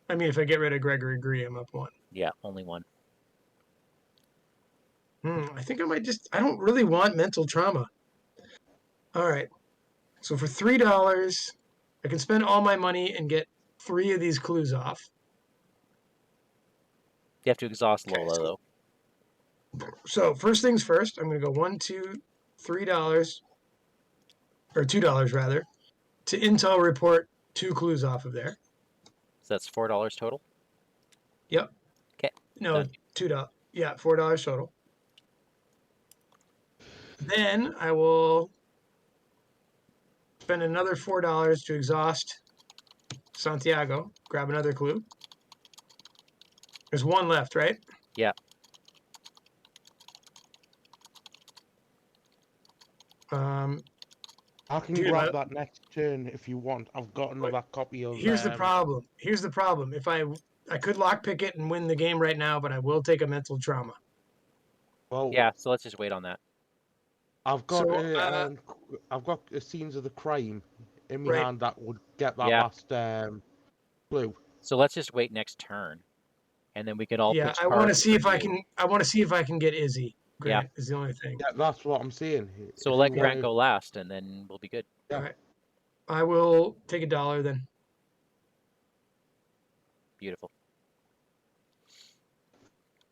Speaker 2: I mean, if I get rid of Gregory Gree, I'm up 1.
Speaker 1: Yeah, only 1.
Speaker 2: I think I might I don't really want mental trauma. All right. So for $3, I can spend all my money and get 3 of these clues off.
Speaker 1: You have to exhaust
Speaker 2: Okay,
Speaker 1: Lola, though.
Speaker 2: so first things first, I'm going to go $1, $2, $3, or $2 rather, to Intel report 2 clues off of there.
Speaker 1: So that's $4 total.
Speaker 2: Yep.
Speaker 1: Okay.
Speaker 2: No,
Speaker 1: Done.
Speaker 2: $2. Yeah, $4 total. Then I will spend another $4 to exhaust Santiago. Grab another clue. There's one left, right?
Speaker 1: Yeah.
Speaker 3: I can
Speaker 2: Dude,
Speaker 3: grab that next turn if you want. I've got another copy of.
Speaker 2: here's the problem. Here's the problem. If I could lockpick it and win the game right now, but I will take a mental trauma.
Speaker 3: Well,
Speaker 1: Yeah. So let's just wait on that.
Speaker 3: I've got
Speaker 2: So,
Speaker 3: I've got scenes of the crime in my
Speaker 2: right.
Speaker 3: hand that would get that
Speaker 1: Yeah.
Speaker 3: last clue.
Speaker 1: So let's just wait next turn, and then we can all
Speaker 2: Yeah,
Speaker 1: pitch
Speaker 2: I want to
Speaker 1: cards
Speaker 2: see
Speaker 1: for
Speaker 2: if I
Speaker 1: you.
Speaker 2: can. I want to see if I can get Izzy.
Speaker 1: Yeah.
Speaker 2: Grant is the only thing.
Speaker 3: Yeah, that's what I'm saying.
Speaker 1: So
Speaker 3: If
Speaker 1: we'll
Speaker 3: you
Speaker 1: let Grant
Speaker 3: want
Speaker 1: go last, and then we'll be good.
Speaker 3: Yeah.
Speaker 2: All right. I will take $1 then.
Speaker 1: Beautiful.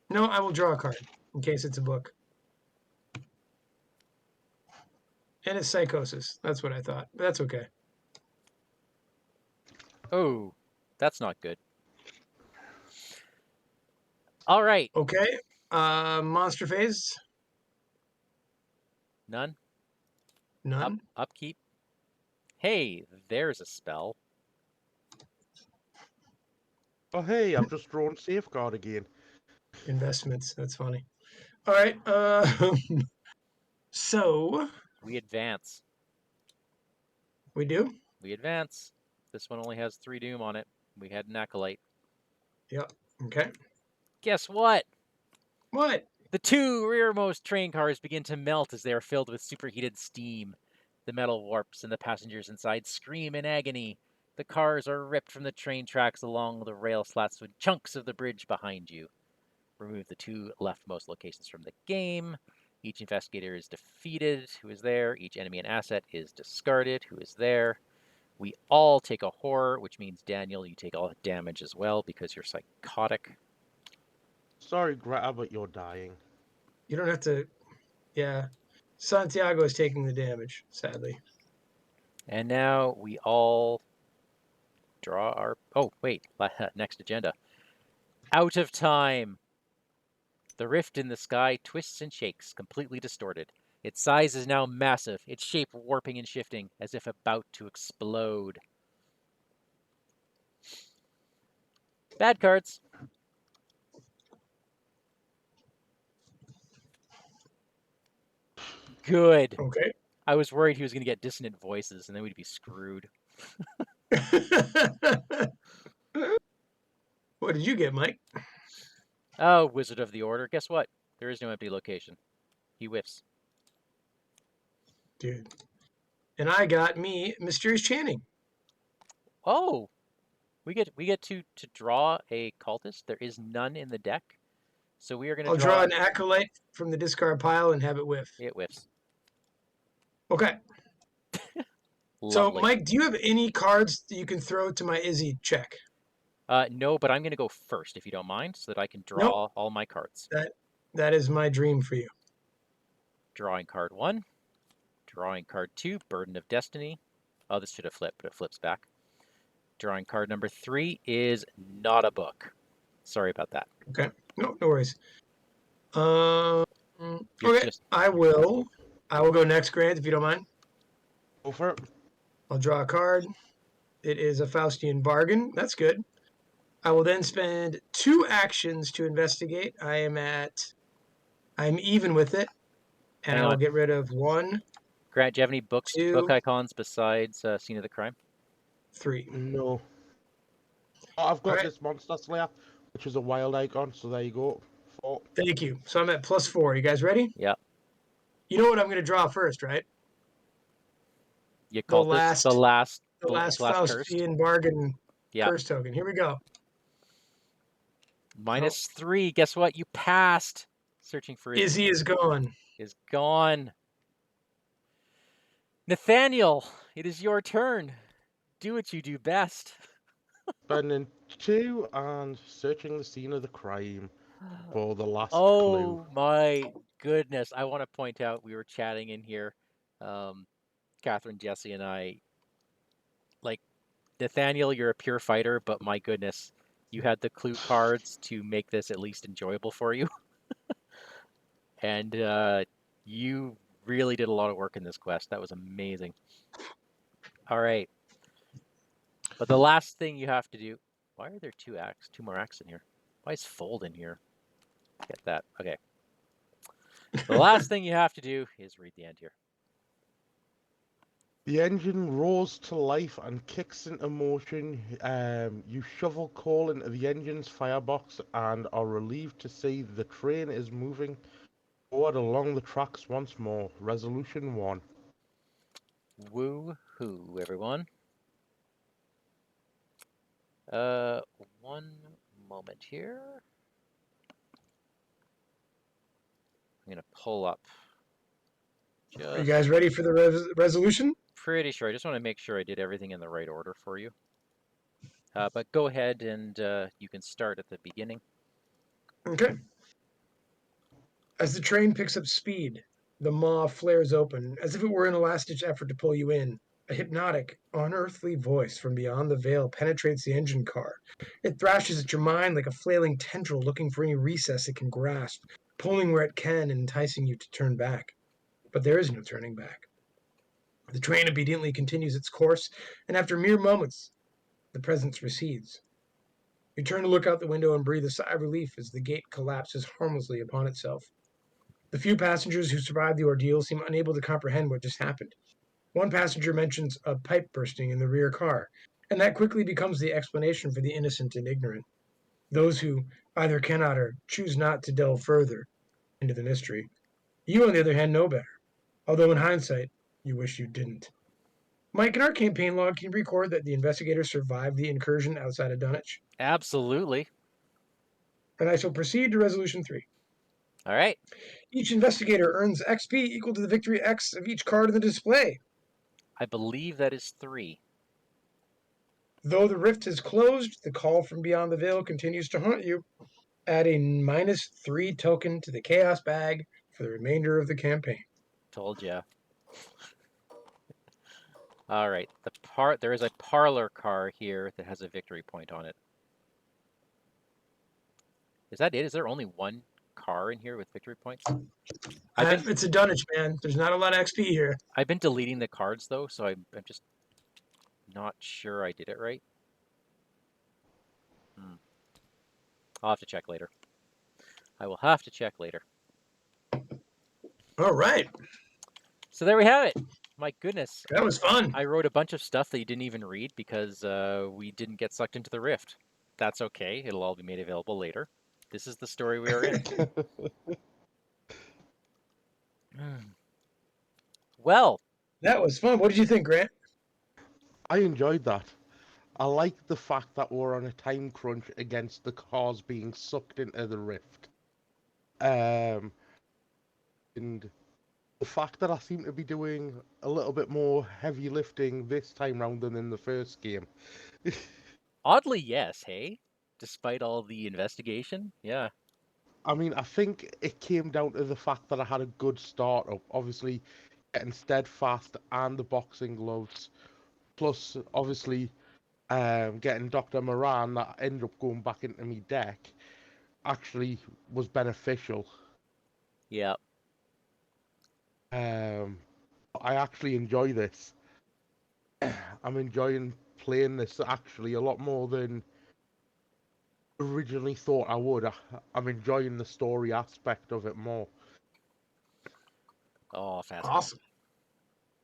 Speaker 2: No, I will draw a card in case it's a book. And it's psychosis. That's what I thought. But that's okay.
Speaker 1: Oh, that's not good. All right.
Speaker 2: Okay. Monster phase.
Speaker 1: None.
Speaker 2: None.
Speaker 1: Upkeep. Hey, there's a spell.
Speaker 3: Oh hey, I've just drawn safeguard again.
Speaker 2: Investments. That's funny. All right. So
Speaker 1: We advance.
Speaker 2: we do.
Speaker 1: We advance. This one only has 3 doom on it. We had an acolyte.
Speaker 2: Yep. Okay.
Speaker 1: Guess what?
Speaker 2: What?
Speaker 1: The 2 rearmost train cars begin to melt as they are filled with superheated steam. The metal warps and the passengers inside scream in agony. The cars are ripped from the train tracks along the rail slats with chunks of the bridge behind you. Remove the 2 leftmost locations from the game. Each investigator is defeated, who is there. Each enemy and asset is discarded, who is there. We all take a horror, which means, Daniel, you take all the damage as well because you're psychotic.
Speaker 3: Sorry, Greta, but you're dying.
Speaker 2: You don't have to. Yeah. Santiago is taking the damage, sadly.
Speaker 1: And now we all draw our... Oh, wait. Next agenda. Out of time. The rift in the sky twists and shakes, completely distorted. Its size is now massive, its shape warping and shifting, as if about to explode. Bad cards. Good.
Speaker 2: Okay.
Speaker 1: I was worried he was going to get dissonant voices, and then we'd be screwed.
Speaker 2: What did you get, Mike?
Speaker 1: Oh, Wizard of the Order. Guess what? There is no empty location. He whiffs.
Speaker 2: Dude. And I got me Mysterious Chanting.
Speaker 1: Oh, we get to draw a cultist. There is none in the deck, so we are going to
Speaker 2: I'll draw an acolyte from the discard pile and have it whiff.
Speaker 1: It whiffs.
Speaker 2: Okay. So,
Speaker 1: Lovely.
Speaker 2: Mike, do you have any cards that you can throw to my Izzy check?
Speaker 1: No, but I'm going to go first, if you don't mind, so that I can draw all my cards.
Speaker 2: That is my dream for you.
Speaker 1: Drawing card 1. Drawing card 2, Burden of Destiny. Oh, this should have flipped, but it flips back. Drawing card number 3 is not a book. Sorry about that.
Speaker 2: Okay. No worries. Okay. I will go next, Grant, if you don't mind.
Speaker 3: Go for it.
Speaker 2: I'll draw a card. It is a Faustian bargain. That's good. I will then spend 2 actions to investigate. I'm even with it. And
Speaker 1: Hang
Speaker 2: I'll
Speaker 1: on.
Speaker 2: get rid of 1.
Speaker 1: Grant, do you have any book
Speaker 2: 2,
Speaker 1: icons besides Scene of the Crime?
Speaker 2: 3.
Speaker 3: No. Oh, I've got this Monster Slayer, which is a wild icon, so there you go. 4.
Speaker 2: Thank you. So I'm at +4. You guys ready?
Speaker 1: Yeah.
Speaker 2: You know what I'm going to draw first, right?
Speaker 1: You called this the last
Speaker 2: Faustian bargain curse token. Here we go.
Speaker 1: -3. Guess what? You passed. Searching for
Speaker 2: Izzy is gone.
Speaker 1: Is gone. Nathaniel, it is your turn. Do what you do best.
Speaker 3: Spending 2 and searching the scene of the crime for the last clue.
Speaker 1: Oh my goodness. I want to point out we were chatting in here, um, Catherine, Jesse, and I. Like, Nathaniel, you're a pure fighter, but my goodness, you had the clue cards to make this at least enjoyable for you. And you really did a lot of work in this quest. That was amazing. All right. But the last thing you have to do. Why are there two more acts in here? Why is fold in here? Get that. Okay. The last thing you have to do is read the end here.
Speaker 3: The engine roars to life and kicks into motion. You shovel coal into the engine's firebox and are relieved to see the train is moving forward along the tracks once more. Resolution 1.
Speaker 1: Woo-hoo, everyone. One moment here. I'm gonna pull up.
Speaker 2: Are you
Speaker 1: Just
Speaker 2: guys ready for the resolution?
Speaker 1: pretty sure. I just want to make sure I did everything in the right order for you. But go ahead and you can start at the beginning.
Speaker 2: Okay. As the train picks up speed, the maw flares open as if it were in a last-ditch effort to pull you in. A hypnotic, unearthly voice from beyond the veil penetrates the engine car. It thrashes at your mind like a flailing tendril looking for any recess it can grasp, pulling where it can and enticing you to turn back. But there is no turning back. The train obediently continues its course, and after mere moments, the presence recedes. You turn to look out the window and breathe a sigh of relief as the gate collapses harmlessly upon itself. The few passengers who survived the ordeal seem unable to comprehend what just happened. One passenger mentions a pipe bursting in the rear car, and that quickly becomes the explanation for the innocent and ignorant. Those who either cannot or choose not to delve further into the mystery. You, on the other hand, know better, although in hindsight, you wish you didn't. Mike, in our campaign log, can you record that the investigators survived the incursion outside of Dunwich?
Speaker 1: Absolutely.
Speaker 2: And I shall proceed to resolution 3.
Speaker 1: All right.
Speaker 2: Each investigator earns XP equal to the victory X of each card in the display.
Speaker 1: I believe that is 3.
Speaker 2: Though the rift has closed, the call from beyond the veil continues to haunt you. Add a -3 token to the chaos bag for the remainder of the campaign.
Speaker 1: Told ya. All right. There is a parlor car here that has a victory point on it. Is that it? Is there only one car in here with victory points?
Speaker 2: It's a Dunwich, man. There's not a lot of XP here.
Speaker 1: I've been deleting the cards though, so I'm just not sure I did it right. I'll have to check later. I will have to check later.
Speaker 2: All right.
Speaker 1: So there we have it. My goodness.
Speaker 2: That was fun.
Speaker 1: I wrote a bunch of stuff that you didn't even read because we didn't get sucked into the rift. That's okay. It'll all be made available later. This is the story we are in. Well,
Speaker 2: That was fun. What did you think, Grant?
Speaker 3: I enjoyed that. I like the fact that we're on a time crunch against the cars being sucked into the rift. And the fact that I seem to be doing a little bit more heavy lifting this time round than in the first game.
Speaker 1: oddly, yes, hey? Despite all the investigation? Yeah.
Speaker 3: I mean, I think it came down to the fact that I had a good start up. Obviously, getting steadfast and the boxing gloves, plus obviously getting Dr. Moran that ended up going back into me deck actually was beneficial.
Speaker 1: Yeah.
Speaker 3: I actually enjoy this. I'm enjoying playing this actually a lot more than originally thought I would. I'm enjoying the story aspect of it more.
Speaker 1: Oh, fascinating.
Speaker 2: Awesome.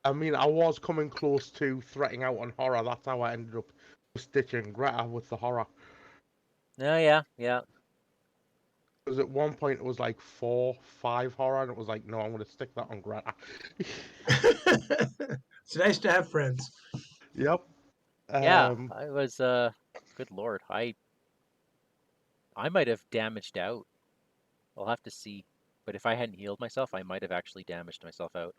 Speaker 3: I mean, I was coming close to threatening out on horror. That's how I ended up stitching Greta with the horror.
Speaker 1: Oh, yeah, yeah.
Speaker 3: Because at one point it was like 4, 5 horror, and it was like, no, I'm going to stick that on Greta.
Speaker 2: It's nice to have friends.
Speaker 3: Yep.
Speaker 1: Yeah, I was, good lord. I might have damaged out. I'll have to see. But if I hadn't healed myself, I might have actually damaged myself out.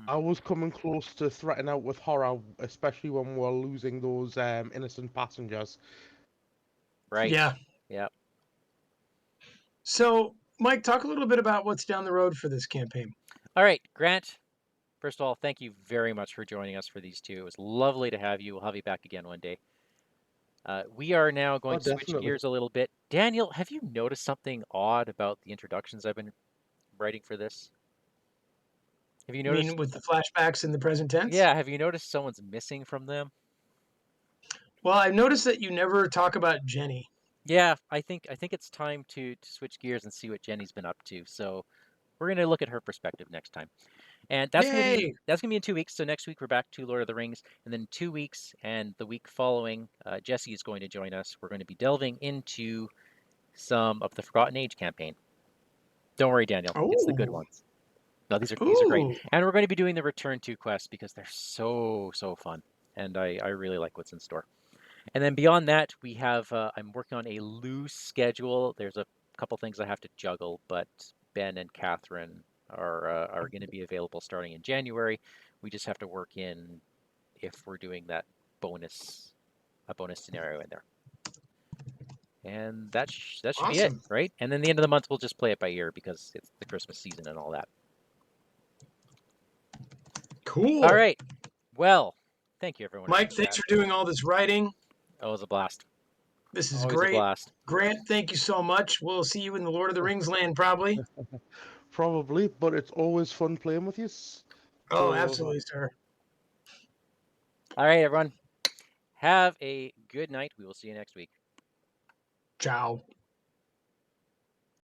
Speaker 3: I was coming close to threatening out with horror, especially when we're losing those innocent passengers.
Speaker 1: Right.
Speaker 2: Yeah.
Speaker 1: Yeah.
Speaker 2: So, Mike, talk a little bit about what's down the road for this campaign.
Speaker 1: All right, Grant. First of all, thank you very much for joining us for these two. It was lovely to have you. We'll have you back again one day. We are now going
Speaker 3: Oh,
Speaker 1: to switch
Speaker 3: definitely.
Speaker 1: gears a little bit. Daniel, have you noticed something odd about the introductions I've been writing for this? Have you
Speaker 2: I mean,
Speaker 1: noticed?
Speaker 2: with the flashbacks in the present tense?
Speaker 1: Yeah, have you noticed someone's missing from them?
Speaker 2: Well, I've noticed that you never talk about Jenny.
Speaker 1: Yeah, I think it's time to switch gears and see what Jenny's been up to. So we're gonna look at her perspective next time. And
Speaker 2: Yay!
Speaker 1: that's gonna be in 2 weeks. So next week we're back to Lord of the Rings, and then 2 weeks and the week following, Jesse is going to join us. We're going to be delving into some of the Forgotten Age campaign. Don't worry, Daniel, it's the good
Speaker 2: Oh,
Speaker 1: ones. No, these are great,
Speaker 2: ooh,
Speaker 1: and we're going to be doing the Return to quests because they're so fun, and I really like what's in store. And then beyond that, we have I'm working on a loose schedule. There's a couple things I have to juggle, but Ben and Catherine are going to be available starting in January. We just have to work in if we're doing that bonus a bonus scenario in there. And that should be it,
Speaker 2: awesome.
Speaker 1: right? And then the end of the month we'll just play it by ear because it's the Christmas season and all that. All
Speaker 2: Cool.
Speaker 1: right. Well, thank you everyone for the
Speaker 2: Mike, thanks
Speaker 1: chat.
Speaker 2: for doing all this writing.
Speaker 1: Oh, it was a blast.
Speaker 2: This is
Speaker 1: Always a
Speaker 2: great.
Speaker 1: blast.
Speaker 2: Grant, thank you so much. We'll see you in the Lord of the Rings land, probably.
Speaker 3: Probably, but it's always fun playing with you.
Speaker 2: Oh,
Speaker 3: So,
Speaker 2: absolutely, sir.
Speaker 1: All right, everyone. Have a good night. We will see you next week.
Speaker 2: Ciao.